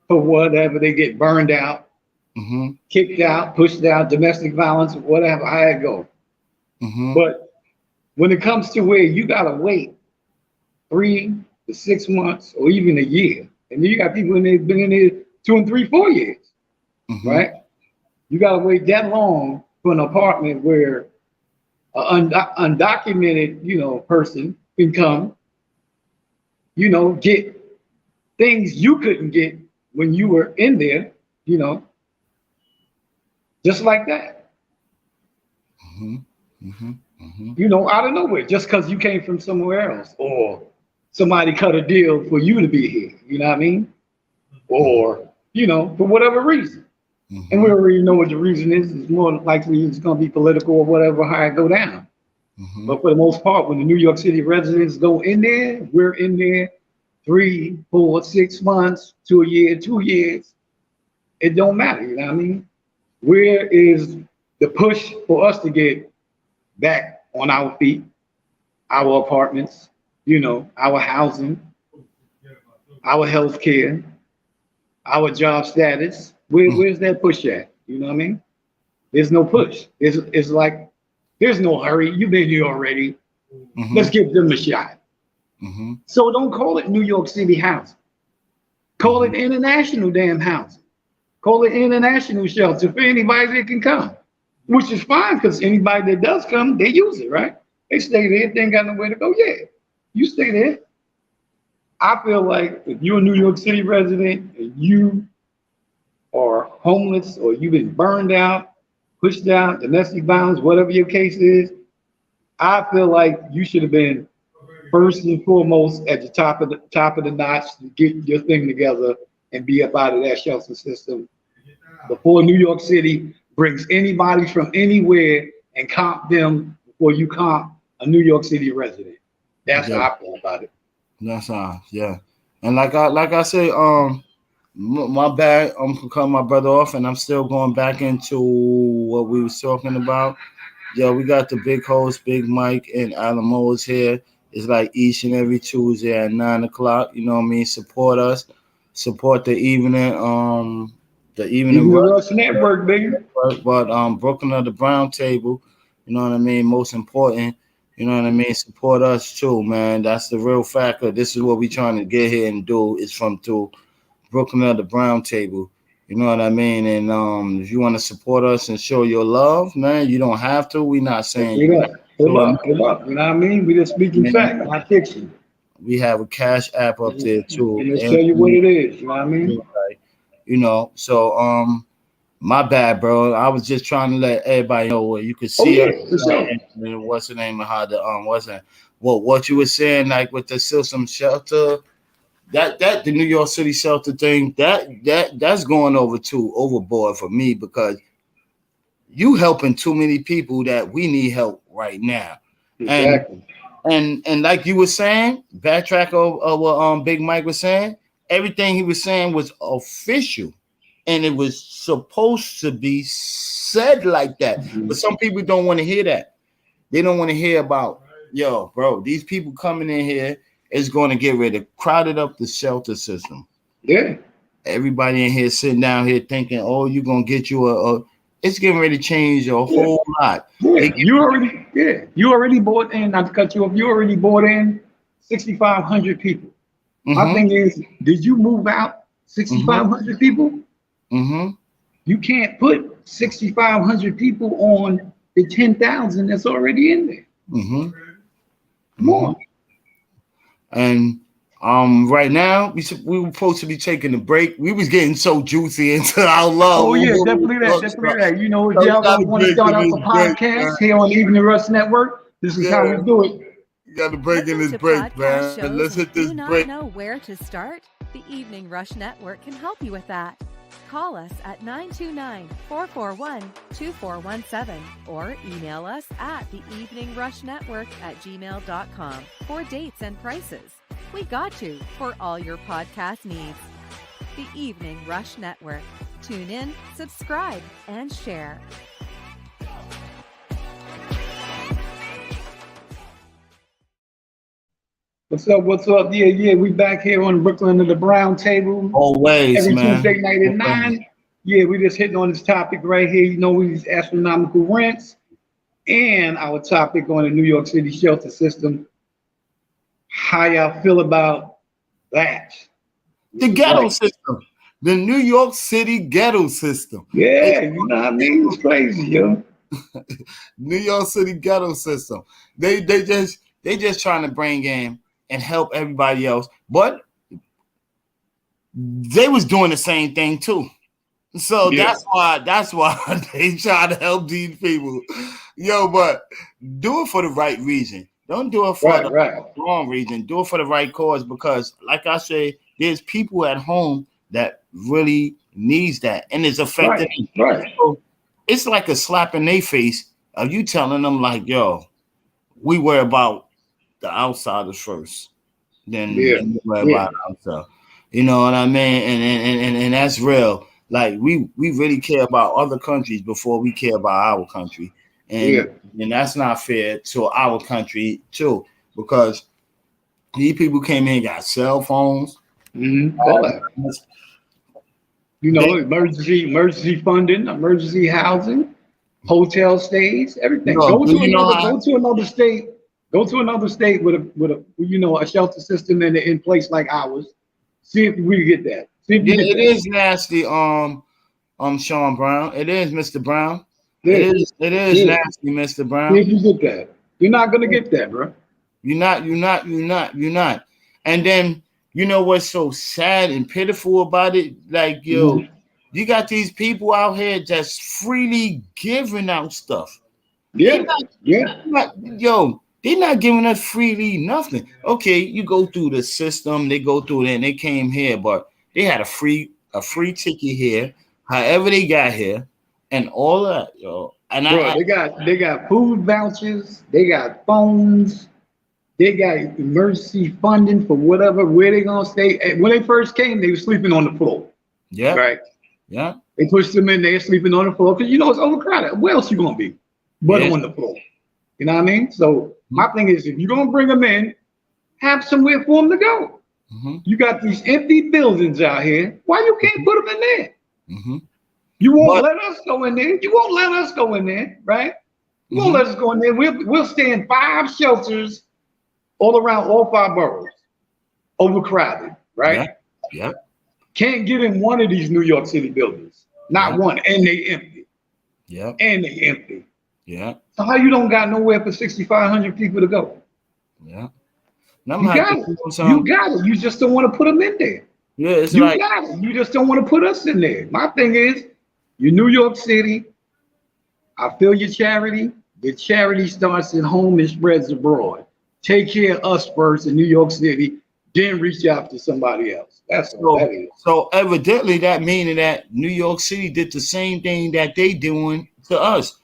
[SPEAKER 3] for whatever they get burned out,
[SPEAKER 4] Mm-hmm.
[SPEAKER 3] kicked out, pushed out, domestic violence, whatever, how it go.
[SPEAKER 4] Mm-hmm.
[SPEAKER 3] But when it comes to where you gotta wait 3 to 6 months or even a year, and then you got people in there been in there 2 and 3, 4 years,
[SPEAKER 4] Mm-hmm.
[SPEAKER 3] right? You gotta wait that long for an apartment where an undocumented, person can come, get things you couldn't get when you were in there, you know, just like that.
[SPEAKER 4] Mm-hmm. Mm-hmm. Mm-hmm.
[SPEAKER 3] Out of nowhere, just because you came from somewhere else, or somebody cut a deal for you to be here, you know what I mean? Or, for whatever reason. And we
[SPEAKER 4] Mm-hmm.
[SPEAKER 3] already know what the reason is. It's more likely it's going to be political or whatever, how it go down.
[SPEAKER 4] Mm-hmm.
[SPEAKER 3] But for the most part, when the New York City residents go in there, we're in there 3, 4, 6 months to a year, 2 years. It don't matter, you know what I mean? Where is the push for us to get back on our feet, our apartments, our housing, our health care, our job status? Where's that push at? You know what I mean? There's no push. It's like there's no hurry. You've been here already. Let's
[SPEAKER 4] Mm-hmm.
[SPEAKER 3] give them a shot.
[SPEAKER 4] Mm-hmm.
[SPEAKER 3] So don't call it New York City housing. Call
[SPEAKER 4] Mm-hmm.
[SPEAKER 3] it international damn housing. Call it international shelter for anybody that can come, which is fine because anybody that does come, they use it, right? They stay there. If they ain't got nowhere to go, yeah, you stay there. I feel like if you're a New York City resident and you are homeless or you've been burned out, pushed out, domestic violence, whatever your case is, I feel like you should have been first and foremost at the top of the notch to get your thing together and be up out of that shelter system before New York City brings anybody from anywhere and comp them before you comp a New York City resident. That's
[SPEAKER 4] Yeah,
[SPEAKER 3] how I feel about it.
[SPEAKER 4] that's yeah. And like I say, my bad. I'm cutting my brother off, and I'm still going back into what we was talking about. Yeah, we got the big host, Big Mike and Alamo is here. It's like each and every Tuesday at 9 o'clock. You know what I mean? Support us. Support the evening
[SPEAKER 3] Even the
[SPEAKER 4] rush.
[SPEAKER 3] Rush Network, baby.
[SPEAKER 4] But Brooklyn of the Brown Table, you know what I mean? Most important, you know what I mean? Support us too, man. That's the real factor. This is what we trying to get here and do is from to Brooklyn of the Brown Table. You know what I mean? And if you want to support us and show your love, man, you don't have to. We not saying
[SPEAKER 3] Straight
[SPEAKER 4] you
[SPEAKER 3] up. Pull
[SPEAKER 4] to.
[SPEAKER 3] up, pull up. You know what I mean? We just speaking fact,
[SPEAKER 4] Man,
[SPEAKER 3] not fiction.
[SPEAKER 4] we have a cash app up there too.
[SPEAKER 3] And let's
[SPEAKER 4] And
[SPEAKER 3] tell you what it is. You know what I mean?
[SPEAKER 4] so my bad, bro. I was just trying to let everybody know where you could
[SPEAKER 3] Oh
[SPEAKER 4] see us.
[SPEAKER 3] yeah, for sure.
[SPEAKER 4] And what's the name of how the wasn't what you were saying, like with the system shelter, that the New York City shelter thing, that's going overboard for me because you helping too many people that we need help right now. And
[SPEAKER 3] Exactly.
[SPEAKER 4] and like you were saying, backtrack of what Big Mike was saying, everything he was saying was official and it was supposed to be said like that. But some people don't want to hear that. They don't want to hear about, yo, bro, these people coming in here is going to get rid of crowded up the shelter system.
[SPEAKER 3] Yeah.
[SPEAKER 4] Everybody in here sitting down here thinking, oh, you're going to get you it's getting ready to change a
[SPEAKER 3] Yeah.
[SPEAKER 4] whole lot.
[SPEAKER 3] Yeah. You already bought in, not to cut you off, you already bought in 6,500 people. My
[SPEAKER 4] Mm-hmm,
[SPEAKER 3] thing is, did you move out
[SPEAKER 4] mm-hmm,
[SPEAKER 3] 6,500 people?
[SPEAKER 4] Mm-hmm.
[SPEAKER 3] You can't put 6,500 people on the 10,000 that's already in there.
[SPEAKER 4] Mm-hmm.
[SPEAKER 3] Come on.
[SPEAKER 4] And right now we were supposed to be taking a break. We was getting so juicy into our love.
[SPEAKER 3] Oh yeah, definitely that, definitely that. You know, if
[SPEAKER 4] So we
[SPEAKER 3] y'all
[SPEAKER 4] got a
[SPEAKER 3] want to
[SPEAKER 4] break
[SPEAKER 3] start
[SPEAKER 4] in
[SPEAKER 3] off
[SPEAKER 4] this
[SPEAKER 3] a
[SPEAKER 4] break,
[SPEAKER 3] podcast
[SPEAKER 4] man.
[SPEAKER 3] here on the Evening Rush Network, this is how we do it.
[SPEAKER 4] You got to break in this
[SPEAKER 5] Listen to
[SPEAKER 4] break,
[SPEAKER 5] podcast
[SPEAKER 4] man.
[SPEAKER 5] shows
[SPEAKER 4] Let's hit
[SPEAKER 5] and
[SPEAKER 4] this
[SPEAKER 5] do not
[SPEAKER 4] break.
[SPEAKER 5] know where to start? The Evening Rush Network can help you with that. Call us at 929-441-2417 or email us at theeveningrushnetwork@gmail.com for dates and prices. We got you for all your podcast needs. The Evening Rush Network. Tune in, subscribe, and share.
[SPEAKER 3] What's up? What's up? Yeah. We back here on Brooklyn at the Brown Table.
[SPEAKER 4] Always,
[SPEAKER 3] Every
[SPEAKER 4] man.
[SPEAKER 3] Tuesday night at 9. Yeah, we just hitting on this topic right here. You know, we use astronomical rents and our topic on the New York City shelter system. How y'all feel about that?
[SPEAKER 4] The ghetto system. The New York City ghetto system.
[SPEAKER 3] Yeah, you know what I mean? It's crazy, yo.
[SPEAKER 4] New York City ghetto system. They just trying to bring in and help everybody else, but they was doing the same thing too. So that's why they try to help these people. Yo, but do it for the right reason. Don't do it for the wrong reason. Do it for the right cause, because like I say, there's people at home that really needs that and it's affecting them.
[SPEAKER 3] Right.
[SPEAKER 4] So it's like a slap in their face of you telling them like, yo, we worry about the outsiders first. Then we worry about ourselves. You know what I mean? And that's real. Like we really care about other countries before we care about our country. And that's not fair to our country too, because these people came in and got cell phones.
[SPEAKER 3] All that. You know, emergency funding, emergency housing, hotel stays, everything. Go to another state with a shelter system in place like ours. See if we get that.
[SPEAKER 4] It is nasty, Sean Brown. It is, Mr. Brown.
[SPEAKER 3] Yeah.
[SPEAKER 4] It is nasty, Mr. Brown.
[SPEAKER 3] See if you get that. You're not gonna get that, bro.
[SPEAKER 4] You're not. And then you know what's so sad and pitiful about it? Like, yo, you got these people out here just freely giving out stuff. They're not giving us freely nothing. Okay, you go through the system, they go through there, and they came here, but they had a free ticket here, however they got here, and all that, yo. And
[SPEAKER 3] they got food vouchers, they got phones, they got emergency funding for where they gonna stay. And when they first came, they were sleeping on the floor.
[SPEAKER 4] Yeah.
[SPEAKER 3] Right.
[SPEAKER 4] Yeah.
[SPEAKER 3] They pushed them in there sleeping on the floor because it's overcrowded. Where else you gonna be? But on the floor. You know what I mean? So my thing is, if you're gonna bring them in, have somewhere for them to go. You got these empty buildings out here. Why you can't put them in there? You won't let us go in there. You won't let us go in there, right? You won't let us go in there. We'll stay in 5 shelters all around all 5 boroughs, overcrowded, right?
[SPEAKER 4] Yeah.
[SPEAKER 3] Can't get in one of these New York City buildings. Not one, and they empty.
[SPEAKER 4] Yeah.
[SPEAKER 3] And they empty.
[SPEAKER 4] Yeah.
[SPEAKER 3] So how you don't got nowhere for 6,500 people to go?
[SPEAKER 4] Yeah.
[SPEAKER 3] You got it. You just don't want to put them in there.
[SPEAKER 4] Yeah, it's
[SPEAKER 3] you got it. You just don't want to put us in there. My thing is, you're New York City. I feel your charity. The charity starts at home and spreads abroad. Take care of us first in New York City, then reach out to somebody else. That's what that is.
[SPEAKER 4] So evidently that meaning that New York City did the same thing that they doing to us.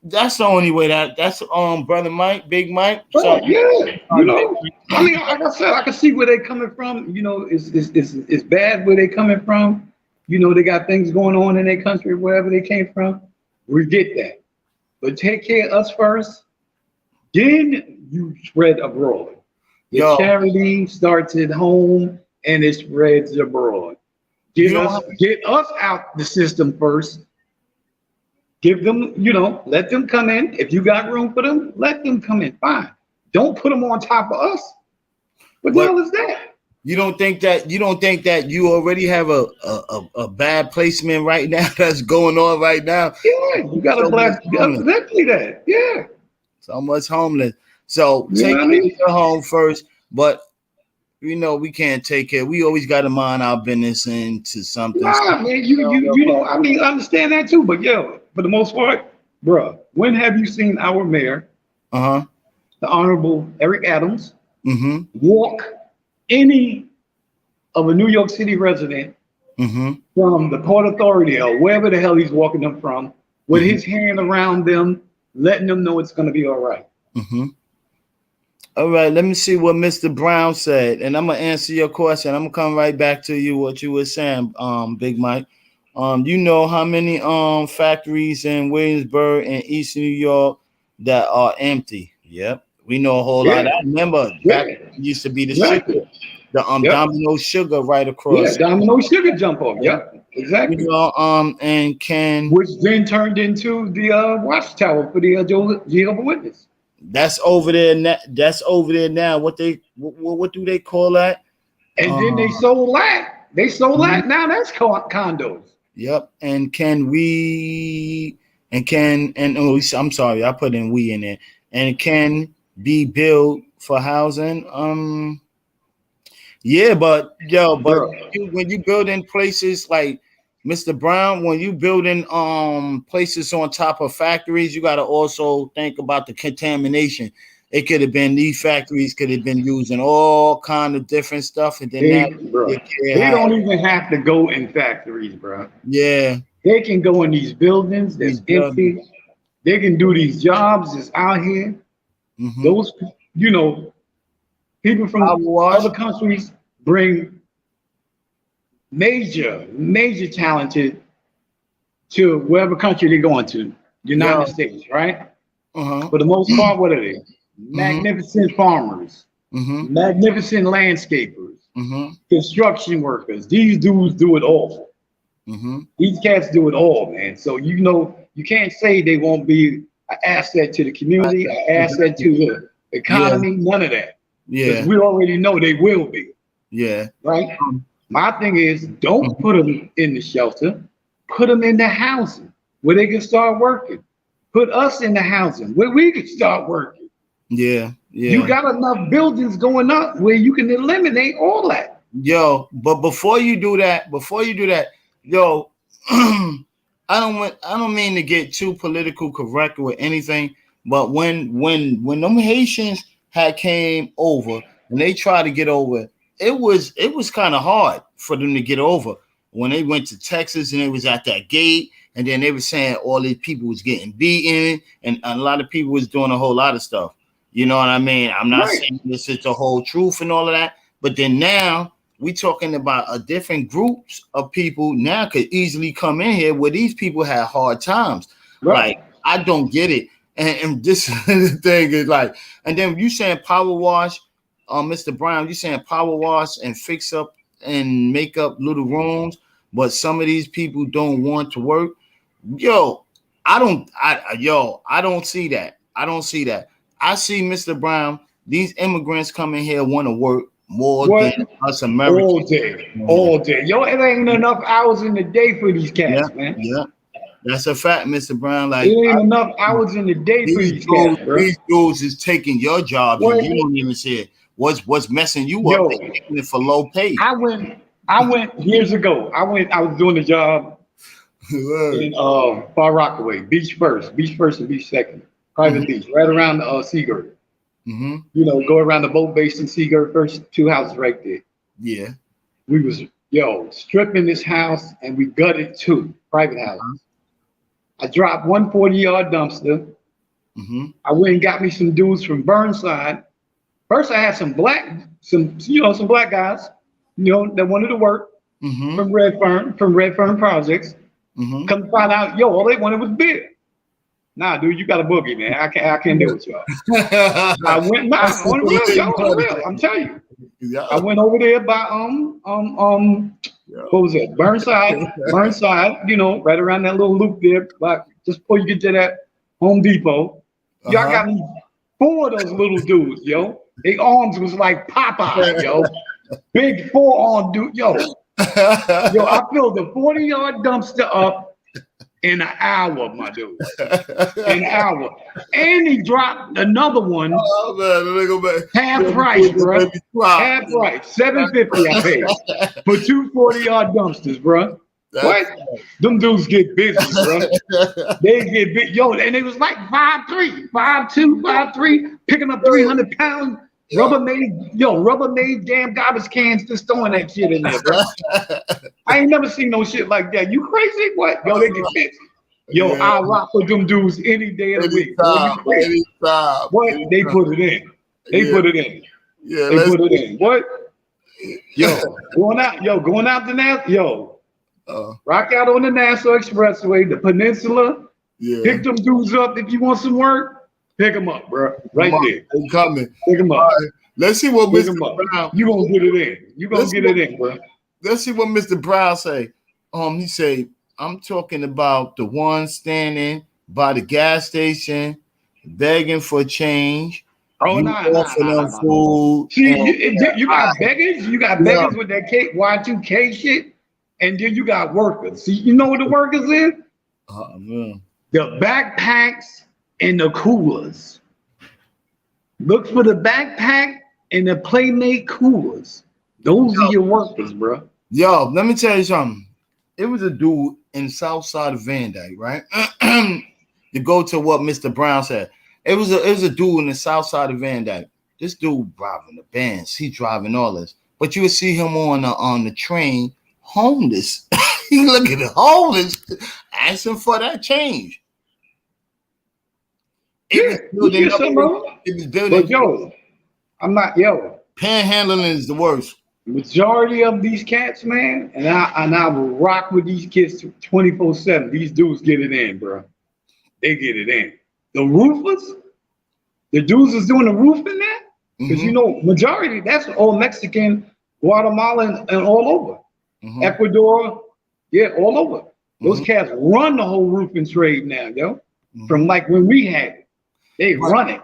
[SPEAKER 4] That's the only way that's Brother Mike, Big Mike. So,
[SPEAKER 3] I mean, like I said, I can see where they're coming from. It's bad where they're coming from. They got things going on in their country, wherever they came from. We get that. But take care of us first, then you spread abroad. The charity starts at home and it spreads abroad. Get us out the system first. Give them, let them come in. If you got room for them, let them come in. Fine. Don't put them on top of us. What the hell is that?
[SPEAKER 4] You don't think that you already have a bad placement right now that's going on right now?
[SPEAKER 3] Yeah, you got a
[SPEAKER 4] So much
[SPEAKER 3] black,
[SPEAKER 4] homeless.
[SPEAKER 3] exactly that. Yeah.
[SPEAKER 4] So much homeless. So
[SPEAKER 3] You know
[SPEAKER 4] take
[SPEAKER 3] what I
[SPEAKER 4] care of
[SPEAKER 3] mean?
[SPEAKER 4] your home first, but we can't take care. We always got to mind our business into something.
[SPEAKER 3] Nah, man, you know, I mean, I understand that too, but yo, for the most part, bruh, when have you seen our mayor,
[SPEAKER 4] Uh-huh.
[SPEAKER 3] the Honorable Eric Adams,
[SPEAKER 4] Mm-hmm.
[SPEAKER 3] walk any of a New York City resident
[SPEAKER 4] Mm-hmm.
[SPEAKER 3] from the Port Authority or wherever the hell he's walking them from with
[SPEAKER 4] Mm-hmm.
[SPEAKER 3] his hand around them, letting them know it's going to be all right?
[SPEAKER 4] Mm-hmm. All right, let me see what Mr. Brown said, and I'm gonna answer your question. I'm gonna come right back to you what you were saying, Big Mike. You know how many factories in Williamsburg and East New York that are empty? Yep, we know a whole lot.
[SPEAKER 3] Yeah,
[SPEAKER 4] I remember
[SPEAKER 3] yeah,
[SPEAKER 4] back used to be the sugar,
[SPEAKER 3] exactly.
[SPEAKER 4] the
[SPEAKER 3] Yep.
[SPEAKER 4] Domino sugar right
[SPEAKER 3] Yeah,
[SPEAKER 4] across.
[SPEAKER 3] domino sugar jump off.
[SPEAKER 4] You
[SPEAKER 3] Yep, exactly.
[SPEAKER 4] know, and can
[SPEAKER 3] Which then turned into the watchtower for the Jehovah's Witness.
[SPEAKER 4] that's over there. That's over there now. What do they call that?
[SPEAKER 3] And then they
[SPEAKER 4] Um,
[SPEAKER 3] sold that. They sold
[SPEAKER 4] mhm.
[SPEAKER 3] that. Now that's condos.
[SPEAKER 4] Yep. And can we and can and oh, I'm sorry, I put in we in there. And can be built for housing. Yeah, but
[SPEAKER 3] Bro.
[SPEAKER 4] when you build in places like Mr. Brown, when you building places on top of factories, you got to also think about the contamination. It could have been these factories could have been using all kind of different stuff, and then
[SPEAKER 3] They,
[SPEAKER 4] now
[SPEAKER 3] bro.
[SPEAKER 4] they can't
[SPEAKER 3] They
[SPEAKER 4] have
[SPEAKER 3] don't even have to go in factories, bro.
[SPEAKER 4] yeah
[SPEAKER 3] They can go in these buildings
[SPEAKER 4] these
[SPEAKER 3] that's
[SPEAKER 4] buildings.
[SPEAKER 3] empty. They can do these jobs that's out here.
[SPEAKER 4] Mm-hmm.
[SPEAKER 3] Those, you know, people
[SPEAKER 4] Power
[SPEAKER 3] from
[SPEAKER 4] wash.
[SPEAKER 3] other countries bring major talented to wherever country they're going to,
[SPEAKER 4] Yeah.
[SPEAKER 3] United States, right?
[SPEAKER 4] Uh-huh.
[SPEAKER 3] For the most part, what are they?
[SPEAKER 4] Mm-hmm.
[SPEAKER 3] Magnificent farmers,
[SPEAKER 4] Mm-hmm.
[SPEAKER 3] magnificent landscapers,
[SPEAKER 4] Mm-hmm.
[SPEAKER 3] construction workers. These dudes do it all.
[SPEAKER 4] Mm-hmm.
[SPEAKER 3] These cats do it all, man. So you know you can't say they won't be an asset to the community, an asset to the
[SPEAKER 4] Yeah.
[SPEAKER 3] economy. None of that, because
[SPEAKER 4] Yeah.
[SPEAKER 3] we already know they will be,
[SPEAKER 4] Yeah.
[SPEAKER 3] right? My thing is, don't put them in the shelter. Put them in the housing where they can start working. Put us in the housing where we can start working.
[SPEAKER 4] Yeah.
[SPEAKER 3] You
[SPEAKER 4] Yeah.
[SPEAKER 3] got enough buildings going up where you can eliminate all that.
[SPEAKER 4] Yo, but before you do that, yo, I don't mean to get too political correct with anything, but when them Haitians had came over and they tried to get over, it was kind of hard for them to get over when they went to Texas and it was at that gate, and then they were saying all these people was getting beaten and a lot of people was doing a whole lot of stuff. You know what I mean? I'm not
[SPEAKER 3] Right.
[SPEAKER 4] saying this is the whole truth and all of that, but then now we talking about a different groups of people now could easily come in here where these people had hard times.
[SPEAKER 3] Right.
[SPEAKER 4] Like I don't get it, and this thing is like, and then you saying power wash, Mr. Brown, you saying power wash and fix up and make up little rooms, but some of these people don't want to work. Yo, I don't see that. I don't see that. I see Mr. Brown. These immigrants come in here want to work more
[SPEAKER 3] What?
[SPEAKER 4] than us
[SPEAKER 3] All
[SPEAKER 4] Americans.
[SPEAKER 3] day. All day. Yo, it ain't enough hours in the day for these
[SPEAKER 4] Yeah,
[SPEAKER 3] cats, man.
[SPEAKER 4] yeah, that's a fact, Mr. Brown.
[SPEAKER 3] It
[SPEAKER 4] Like
[SPEAKER 3] ain't enough hours in the day for these cats, bro.
[SPEAKER 4] these dudes is taking your jobs and
[SPEAKER 3] What?
[SPEAKER 4] you don't even see it. What's messing you up?
[SPEAKER 3] Yo,
[SPEAKER 4] They taking it for low pay.
[SPEAKER 3] I went years ago. I was doing a job in Far Rockaway, beach first and beach second, private beach, right around the Seagirt.
[SPEAKER 4] Mm-hmm.
[SPEAKER 3] You know, go around the boat base in Seagirt, first two houses right there.
[SPEAKER 4] Yeah.
[SPEAKER 3] We was stripping this house and we gutted two private houses. I dropped one 40-yard dumpster.
[SPEAKER 4] Mm-hmm.
[SPEAKER 3] I went and got me some dudes from Burnside. First, I had some black guys, that wanted to work
[SPEAKER 4] Mm-hmm.
[SPEAKER 3] from Red Fern Projects.
[SPEAKER 4] Mm-hmm.
[SPEAKER 3] Come to find out, all they wanted was beer. Nah, dude, you got a boogie, man. I can't deal with y'all. I went on the real. I'm telling you.
[SPEAKER 4] Yeah.
[SPEAKER 3] I went over there by what was it? Burnside, right around that little loop there, but just before you get to that Home Depot. Y'all got me 4 of those little dudes, yo. Their arms was like Popeye, yo. big forearm dude. Yo, I filled a 40-yard dumpster up in an hour, my dude. In an hour. And he dropped another one.
[SPEAKER 4] Oh man, let me go back.
[SPEAKER 3] Half price, bro. Half price. $750 I paid for 2 40-yard dumpsters, bro. What? Them dudes get busy, bro. They get big. Yo, and it was like 5'3", 5'2", 5'3", picking up 300 pounds. Rubbermaid damn garbage cans, just throwing that shit in there, bro. I ain't never seen no shit like that. You crazy? What? Yo, they get busy. Yo, I rock with them dudes any day of the week.
[SPEAKER 4] Anytime.
[SPEAKER 3] What? They put it in. They put it in.
[SPEAKER 4] Yeah,
[SPEAKER 3] they put it in. What? Yo, going out to Nassau. Yo, rock out on the Nassau Expressway, the Peninsula. Yeah. Pick them dudes up if you want some work. Pick them up, bro. Right there.
[SPEAKER 4] They coming.
[SPEAKER 3] Pick them up.
[SPEAKER 4] Right. Let's see what Mr. Brown.
[SPEAKER 3] You gonna get it in. You gonna get it in, bro.
[SPEAKER 4] Let's see what Mr. Brown say. He say, I'm talking about the one standing by the gas station, begging for change.
[SPEAKER 3] Oh, no.
[SPEAKER 4] Food.
[SPEAKER 3] See, you got beggars. You got beggars with that Y2K shit, and then you got workers. See, you know what the workers is?
[SPEAKER 4] Man.
[SPEAKER 3] The backpacks and the coolers. Look for the backpack and the Playmate coolers. Those are your workers, bro.
[SPEAKER 4] Yo, let me tell you something. It was a dude in South Side of Van Dyke, right? To go to what Mr. Brown said. It was a dude in the South Side of Van Dyke. This dude driving the Benz. He driving all this. But you would see him on the train, homeless. He looking at homeless, asking for that change. It was building.
[SPEAKER 3] But I'm not
[SPEAKER 4] panhandling is the worst.
[SPEAKER 3] Majority of these cats, man, and I will rock with these kids 24/7. These dudes get it in, bro. They get it in. The roofers, the dudes is doing the roofing there, because majority that's all Mexican, Guatemalan, and all over. Ecuador, all over. Those cats run the whole roofing trade now, from like when we had it. They run it.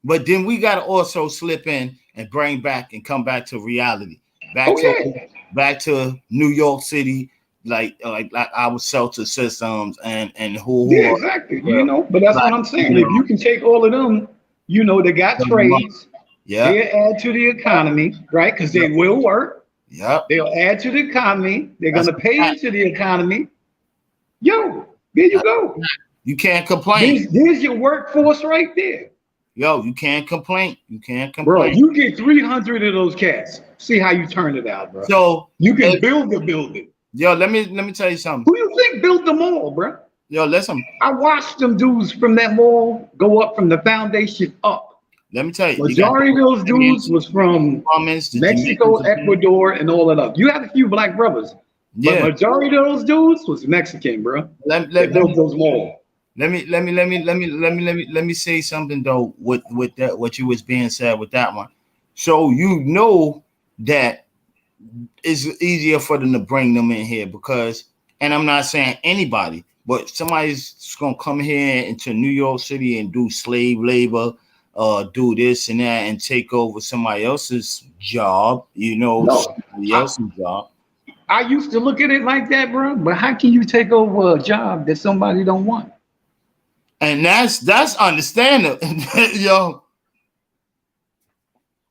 [SPEAKER 4] But then we gotta also slip in and bring back and come back to reality. Back to New York City, like our shelter systems and who
[SPEAKER 3] exactly. But that's what I'm saying. If you can take all of them, they got trades. Yeah, they add to the economy, right? Because they will work.
[SPEAKER 4] Yeah,
[SPEAKER 3] they'll add to the economy. They're gonna pay into the economy. There you go.
[SPEAKER 4] You can't complain.
[SPEAKER 3] There's your workforce right there.
[SPEAKER 4] Yo, you can't complain. You can't complain.
[SPEAKER 3] Bro, you get 300 of those cats. See how you turn it out, bro.
[SPEAKER 4] So
[SPEAKER 3] you can build the building.
[SPEAKER 4] Yo, let me tell you something.
[SPEAKER 3] Who you think built the mall, bro?
[SPEAKER 4] Yo, listen.
[SPEAKER 3] I watched them dudes from that mall go up from the foundation up.
[SPEAKER 4] Let me tell you.
[SPEAKER 3] Majority of those dudes was from Mexico, Ecuador, and all of that. You had a few black brothers. But majority of those dudes was Mexican, bro. They built those malls.
[SPEAKER 4] Let me say something though with that what you was being said with that one. So that it's easier for them to bring them in here because, and I'm not saying anybody, but somebody's gonna come here into New York City and do slave labor, do this and that, and take over somebody else's job. Somebody else's job.
[SPEAKER 3] I used to look at it like that, bro. But how can you take over a job that somebody don't want?
[SPEAKER 4] And that's understandable, yo.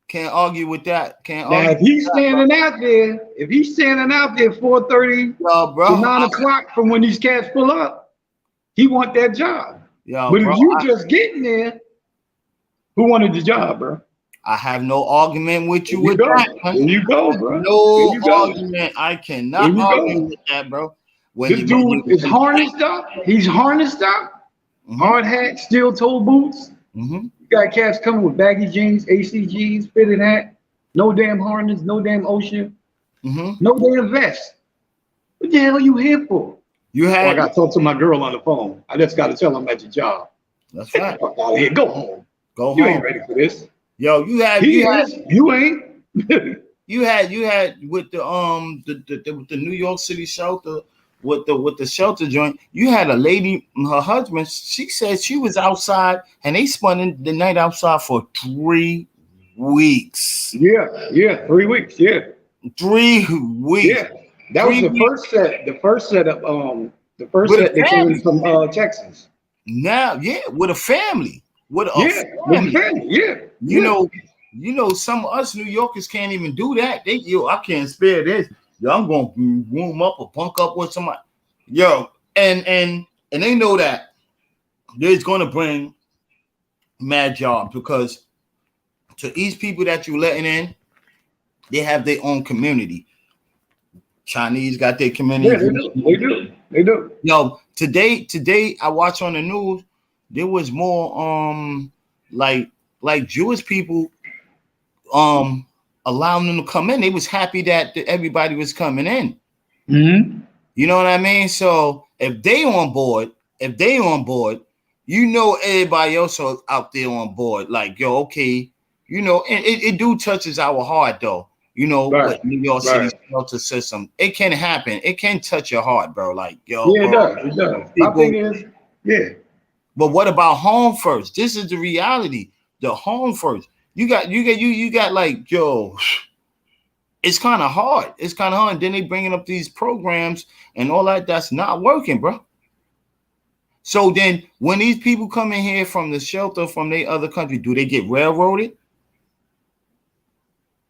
[SPEAKER 4] Can't argue with that.
[SPEAKER 3] Now, if he's standing out there 4:30 to 9 o'clock from when these cats pull up, he want that job. But if you just getting there, who wanted the job, bro?
[SPEAKER 4] I have no argument with you with that.
[SPEAKER 3] There you go, bro.
[SPEAKER 4] No argument. I cannot argue with that, bro.
[SPEAKER 3] This dude is harnessed up. He's harnessed up. Hard hat, steel toe boots. You got cats coming with baggy jeans, ACGs, fitted hat, no damn harness, no damn ocean, no damn vest. What the hell are you here for? I got to talk to my girl on the phone. I just got to tell her I'm at your job.
[SPEAKER 4] That's right.
[SPEAKER 3] Fuck out of here. Go home. You ain't ready for this.
[SPEAKER 4] Yo, you ain't. You had with the New York City shelter. With the shelter joint, you had a lady, her husband, she said she was outside and they spent the night outside for 3 weeks.
[SPEAKER 3] Yeah, 3 weeks, yeah.
[SPEAKER 4] 3 weeks.
[SPEAKER 3] Yeah, that was
[SPEAKER 4] 3
[SPEAKER 3] the
[SPEAKER 4] weeks
[SPEAKER 3] first set. The first set of the first
[SPEAKER 4] with a
[SPEAKER 3] set that came
[SPEAKER 4] family.
[SPEAKER 3] from Texas.
[SPEAKER 4] Now, yeah, with a family. With a
[SPEAKER 3] Yeah, with the
[SPEAKER 4] family.
[SPEAKER 3] family. Yeah,
[SPEAKER 4] You
[SPEAKER 3] yeah.
[SPEAKER 4] know, some of us New Yorkers can't even do that. I can't spare this. Yo, I'm gonna room up or bunk up with somebody. Yo, and they know that they're gonna bring mad jobs because to each people that you letting in, they have their own community. Chinese got their
[SPEAKER 3] Yeah,
[SPEAKER 4] community.
[SPEAKER 3] they do. They do. They do.
[SPEAKER 4] Yo, today I watched on the news, there was more like Jewish people allowing them to come in. They was happy that everybody was coming in.
[SPEAKER 3] Mm-hmm.
[SPEAKER 4] You know what I mean? So if they on board, you know everybody else out there on board. Like, yo, okay, you know, and it do touches our heart though. You know,
[SPEAKER 3] Right.
[SPEAKER 4] with New York
[SPEAKER 3] Right.
[SPEAKER 4] City shelter system, it can happen. It can touch your heart, bro. Like, yo,
[SPEAKER 3] Yeah, it
[SPEAKER 4] bro,
[SPEAKER 3] does. It does. My
[SPEAKER 4] people.
[SPEAKER 3] thing is, yeah.
[SPEAKER 4] But what about home first? This is the reality. The home first. You got like, yo, it's kind of hard. It's kind of hard. Then they bringing up these programs and all that. That's not working, bro. So then when these people come in here from the shelter from their other country, do they get railroaded?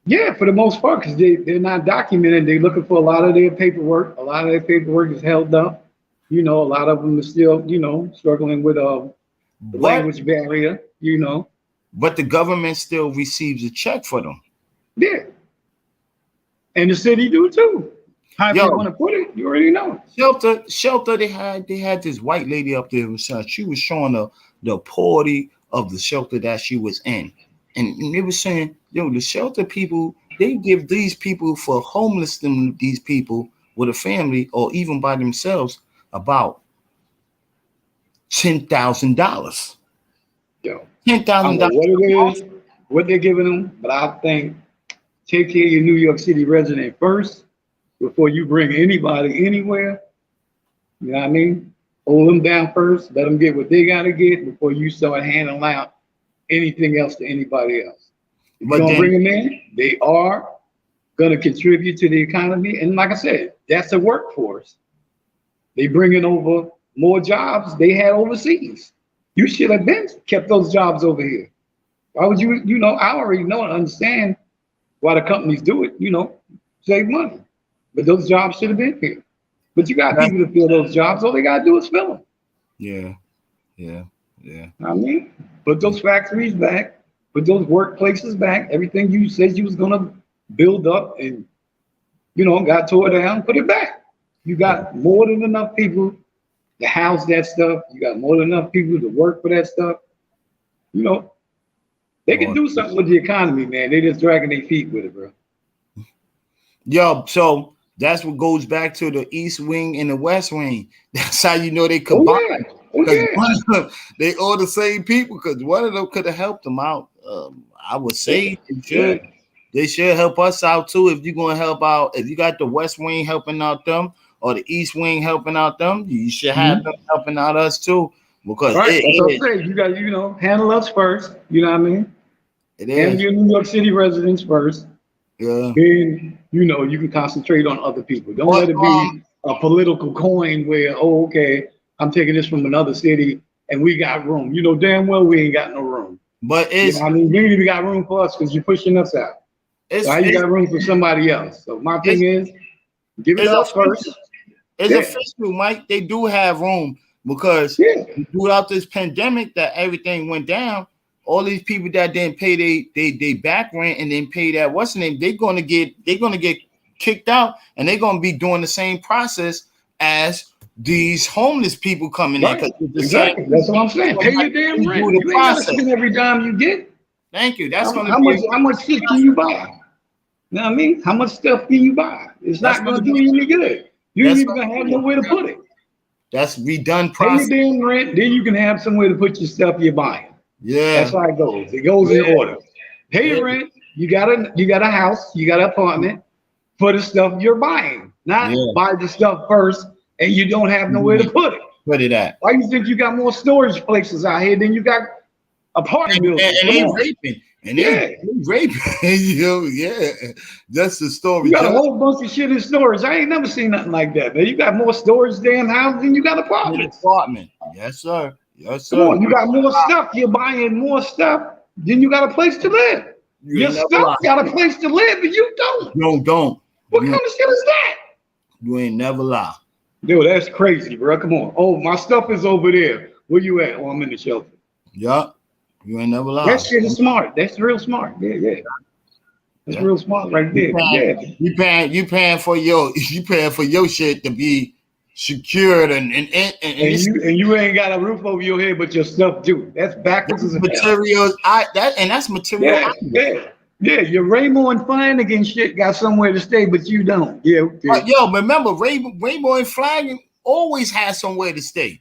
[SPEAKER 3] Yeah, for the most part, because they're not documented. They're looking for a lot of their paperwork. A lot of their paperwork is held up. You know, a lot of them are still, you know, struggling with the
[SPEAKER 4] But
[SPEAKER 3] language barrier, you know.
[SPEAKER 4] the government still receives a check for them.
[SPEAKER 3] Yeah. And the city do too. However you
[SPEAKER 4] Yo,
[SPEAKER 3] want to put it, you already know.
[SPEAKER 4] shelter. They had this white lady up there. She was showing the poverty of the shelter that she was in, and they were saying, yo, the shelter people, they give these people for homeless them these people with a family or even by themselves about $10,000.
[SPEAKER 3] Yo,
[SPEAKER 4] Ten
[SPEAKER 3] I don't
[SPEAKER 4] thousand
[SPEAKER 3] know what it
[SPEAKER 4] dollars.
[SPEAKER 3] is, what they're giving them, but I think take care of your New York City resident first before you bring anybody anywhere. You know what I mean? Hold them down first, let them get what they got to get before you start handing out anything else to anybody else. If you
[SPEAKER 4] But
[SPEAKER 3] don't
[SPEAKER 4] then,
[SPEAKER 3] bring them in, they are going to contribute to the economy. And like I said, that's a workforce. They bringing over more jobs they had overseas. You should have been kept those jobs over here. Why would you, you know, I already know and understand why the companies do it, you know, save money. But those jobs should have been here. But you got people to fill those jobs. All they got to do is fill them.
[SPEAKER 4] yeah.
[SPEAKER 3] I mean, put those factories back, put those workplaces back, everything you said you was going to build up and, you know, got tore down, put it back. You got more than enough people to house that stuff. You got more than enough people to work for that stuff. You know, they can do something with the economy, man. They just dragging their feet with it, bro.
[SPEAKER 4] Yo, so that's what goes back to the East Wing and the West Wing. That's how you know they combined.
[SPEAKER 3] Oh, yeah.
[SPEAKER 4] One of them, they all the same people because one of them could have helped them out. I would say they should help us out too. If you're gonna help out, if you got the West Wing helping out them or the East Wing helping out them, you should have them helping out us too. Because
[SPEAKER 3] Right, that's what I'm saying. You got to, you know, handle us first. You know what I mean? Handle your New York City residents first.
[SPEAKER 4] Yeah.
[SPEAKER 3] Then, you know, you can concentrate on other people. Don't let it be a political coin where, oh, okay, I'm taking this from another city and we got room. You know damn well we ain't got no room.
[SPEAKER 4] But it's,
[SPEAKER 3] you know, I mean, we ain't even got room for us because you're pushing us out. So how you got room for somebody else? So my thing is, give it to us first.
[SPEAKER 4] It's official, Mike. They do have room because throughout this pandemic that everything went down, all these people that didn't pay they back rent and didn't pay that what's the name, they're gonna get kicked out and they're gonna be doing the same process as these homeless people coming in.
[SPEAKER 3] Exactly. That's what I'm saying. Pay your damn rent. You ain't gotta spend every dime you get.
[SPEAKER 4] Thank you. That's
[SPEAKER 3] how much shit can you buy? You know what I mean? How much stuff can you buy? It's not gonna do you any good. You ain't even gonna have nowhere to put it.
[SPEAKER 4] That's redone process.
[SPEAKER 3] Pay your damn rent, then you can have somewhere to put your stuff you're buying.
[SPEAKER 4] Yeah,
[SPEAKER 3] that's how it goes. It goes in order. Pay your rent. You got a house. You got an apartment for the stuff you're buying. Not buy the stuff first and you don't have nowhere to put it.
[SPEAKER 4] Put it at.
[SPEAKER 3] Why you think you got more storage places out here than you got apartment buildings.
[SPEAKER 4] And
[SPEAKER 3] Come
[SPEAKER 4] they
[SPEAKER 3] on.
[SPEAKER 4] raping. And
[SPEAKER 3] Yeah.
[SPEAKER 4] they raping. You know, yeah. That's the story.
[SPEAKER 3] You got a whole bunch of shit in storage. I ain't never seen nothing like that, man. You got more storage damn houses than you got apartments.
[SPEAKER 4] Apartment. Yes, sir. Yes,
[SPEAKER 3] Come
[SPEAKER 4] sir.
[SPEAKER 3] on, you got more stuff. You're buying more stuff than you got a place to live.
[SPEAKER 4] You
[SPEAKER 3] Your
[SPEAKER 4] ain't never
[SPEAKER 3] stuff
[SPEAKER 4] lie.
[SPEAKER 3] got a place to live, and you don't.
[SPEAKER 4] Don't.
[SPEAKER 3] What
[SPEAKER 4] You,
[SPEAKER 3] kind of shit is that?
[SPEAKER 4] you ain't never lie.
[SPEAKER 3] Dude, that's crazy, bro. Come on. Oh, my stuff is over there. Where you at? Oh, I'm in the shelter.
[SPEAKER 4] Yeah. You ain't never lie.
[SPEAKER 3] That shit is smart. That's real smart. Yeah. That's real smart right there.
[SPEAKER 4] You paying for your shit to be secured and
[SPEAKER 3] you ain't got a roof over your head, but your stuff do. That's backwards as hell.
[SPEAKER 4] materials. That's material.
[SPEAKER 3] Yeah. Your Rainbow and Flanagan shit got somewhere to stay, but you don't. Yeah.
[SPEAKER 4] Yo, remember Rainbow and Flag always had somewhere to stay.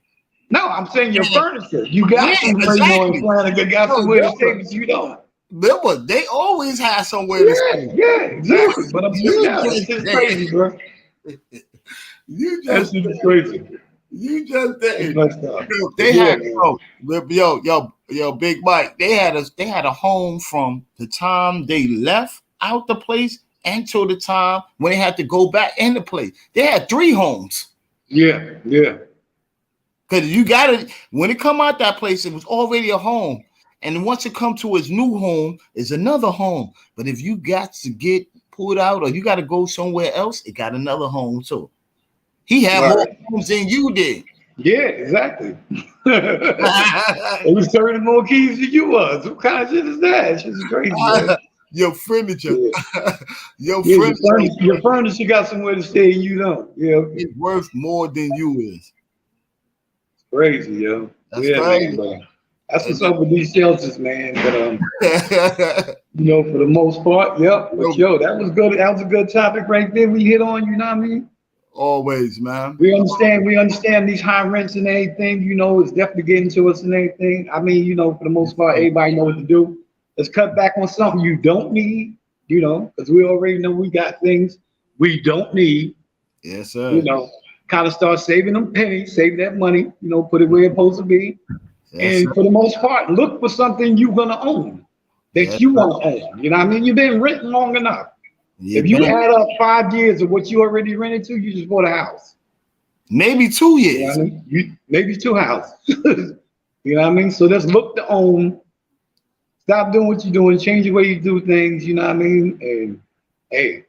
[SPEAKER 3] No, I'm saying your furniture. You got some Rainbow and Flanagan got somewhere to stay, but you don't.
[SPEAKER 4] Remember, they always had somewhere to stay.
[SPEAKER 3] Yeah, exactly. But I'm saying that shit's crazy, bro. That shit is crazy.
[SPEAKER 4] You just did.
[SPEAKER 3] They
[SPEAKER 4] had yo, Big Mike. They had a home from the time they left out the place until the time when they had to go back in the place. They had 3 homes.
[SPEAKER 3] Yeah.
[SPEAKER 4] Because you got it when it come out that place, it was already a home. And once it come to his new home, is another home. But if you got to get pulled out or you got to go somewhere else, it got another home too. He had more homes than you did.
[SPEAKER 3] Yeah, exactly. It was turning more keys than you was. What kind of shit is that? It's just crazy.
[SPEAKER 4] Your furniture.
[SPEAKER 3] Your furniture got somewhere to stay and you don't. Yeah.
[SPEAKER 4] It's worth more than you is.
[SPEAKER 3] It's crazy, yo.
[SPEAKER 4] That's crazy.
[SPEAKER 3] Man. That's what's up with these shelters, man. But for the most part, yep. But that was good. That was a good topic right there. We hit on, you know what I mean?
[SPEAKER 4] Always, man.
[SPEAKER 3] We understand these high rents and everything, it's definitely getting to us and everything. I mean, for the most part, everybody know what to do. Let's cut back on something you don't need, because we already know we got things we don't need.
[SPEAKER 4] Yes, sir.
[SPEAKER 3] Kind of start saving them pennies, save that money, put it where it's supposed to be. Yes, and for the most part, look for something you're going to own that you want to own. You know what I mean? You've been renting long enough. Yeah, if you add up 5 years of what you already rented to, you just bought a house.
[SPEAKER 4] Maybe 2 years.
[SPEAKER 3] You know what I mean? Maybe 2 houses. You know what I mean? So let's look to own. Stop doing what you're doing. Change the way you do things. You know what I mean? And hey,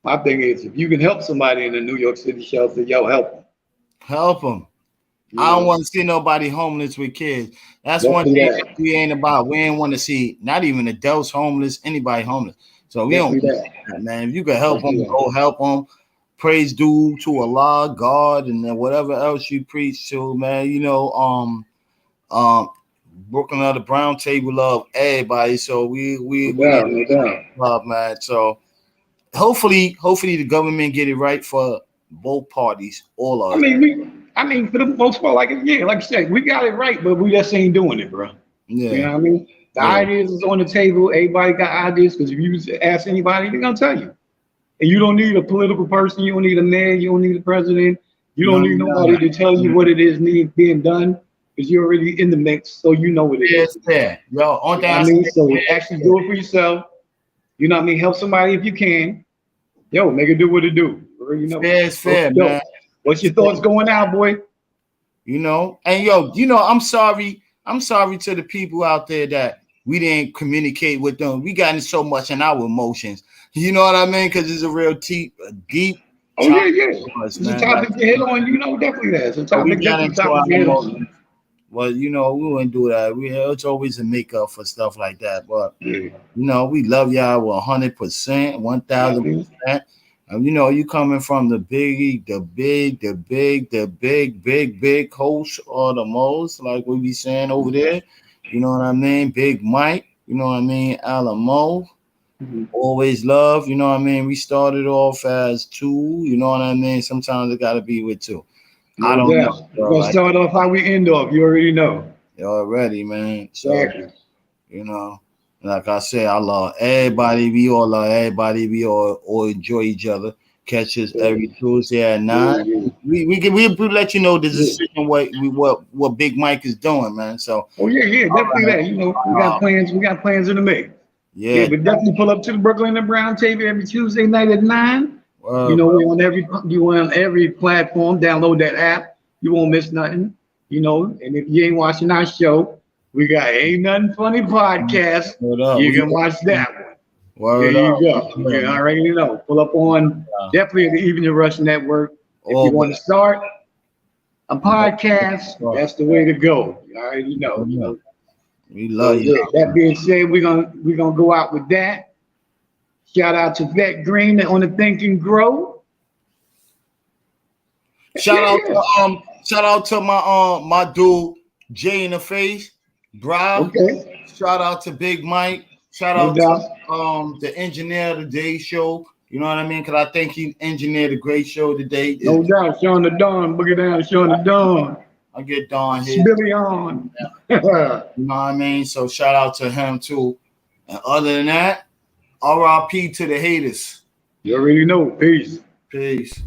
[SPEAKER 3] my thing is, if you can help somebody in the New York City shelter, help them.
[SPEAKER 4] Help them. I don't want to see nobody homeless with kids. That's one thing that we ain't about. We ain't want to see not even adults homeless, anybody homeless. So we don't, man. If you can help them, go help them. Praise due to Allah, God, and then whatever else you preach to, man. Brooklyn of the Brown Table love everybody. So we love, man. So hopefully the government get it right for both parties, all of us.
[SPEAKER 3] I mean, for the most part, like I said, we got it right, but we just ain't doing it, bro.
[SPEAKER 4] Yeah.
[SPEAKER 3] You know what I mean? The ideas is on the table. Everybody got ideas because if you ask anybody, they're gonna tell you. And you don't need a political person. You don't need a mayor. You don't need a president. You don't need nobody to tell you what it is being done because you're already in the mix, so you know what it is.
[SPEAKER 4] Yeah. Yo, on that.
[SPEAKER 3] So actually do it for yourself. You know what I mean? Help somebody if you can. Yo, make it do what it do.
[SPEAKER 4] Fair, man.
[SPEAKER 3] What's your thoughts going out, boy?
[SPEAKER 4] And I'm sorry to the people out there that we didn't communicate with them. We got in so much in our emotions. You know what I mean? Because it's a real deep.
[SPEAKER 3] Oh yeah. It's a topic to hit on. Definitely that. It's a topic to hit on.
[SPEAKER 4] Well, we wouldn't do that. It's always a makeup for stuff like that. But we love y'all 100%, 1,000%. And you coming from the big host or the most, like we be saying over there. You know what I mean? Big Mike, you know what I mean? Alamo, always love, you know what I mean? We started off as 2, you know what I mean? Sometimes it gotta be with 2. I don't know.
[SPEAKER 3] We're gonna start off how we end off. You already know.
[SPEAKER 4] You already, man. So like I said, I love everybody. We all love everybody. We all enjoy each other. Catch us every Tuesday at 9. We'll let you know the decision what Big Mike is doing, man. So
[SPEAKER 3] definitely that. You know, we got plans in the make.
[SPEAKER 4] Yeah,
[SPEAKER 3] but definitely pull up to the Brooklyn and Brown table every Tuesday night at 9. You know, we're on every platform. Download that app. You won't miss nothing. You know, and if you ain't watching our show, we got Ain't Nothing Funny podcast. You can watch that one. There you go. You already know. Pull up on definitely the Evening Rush Network. If you want to start a podcast, that's the way to go. You already know.
[SPEAKER 4] We love you.
[SPEAKER 3] That being said, we're gonna go out with that. Shout out to Vet Green on the Think and Grow.
[SPEAKER 4] Shout out to my dude Jay in the Face, Bro.
[SPEAKER 3] Okay.
[SPEAKER 4] Shout out to Big Mike. Shout out to the engineer of the day show. You know what I mean? Because I think he engineered a great show today.
[SPEAKER 3] No doubt, Shone the Dawn, boogie down, Shone the Dawn.
[SPEAKER 4] I get Dawn here.
[SPEAKER 3] Billy on.
[SPEAKER 4] You know what I mean? So shout out to him too. And other than that, RIP to the haters.
[SPEAKER 3] You already know. Peace.
[SPEAKER 4] Peace.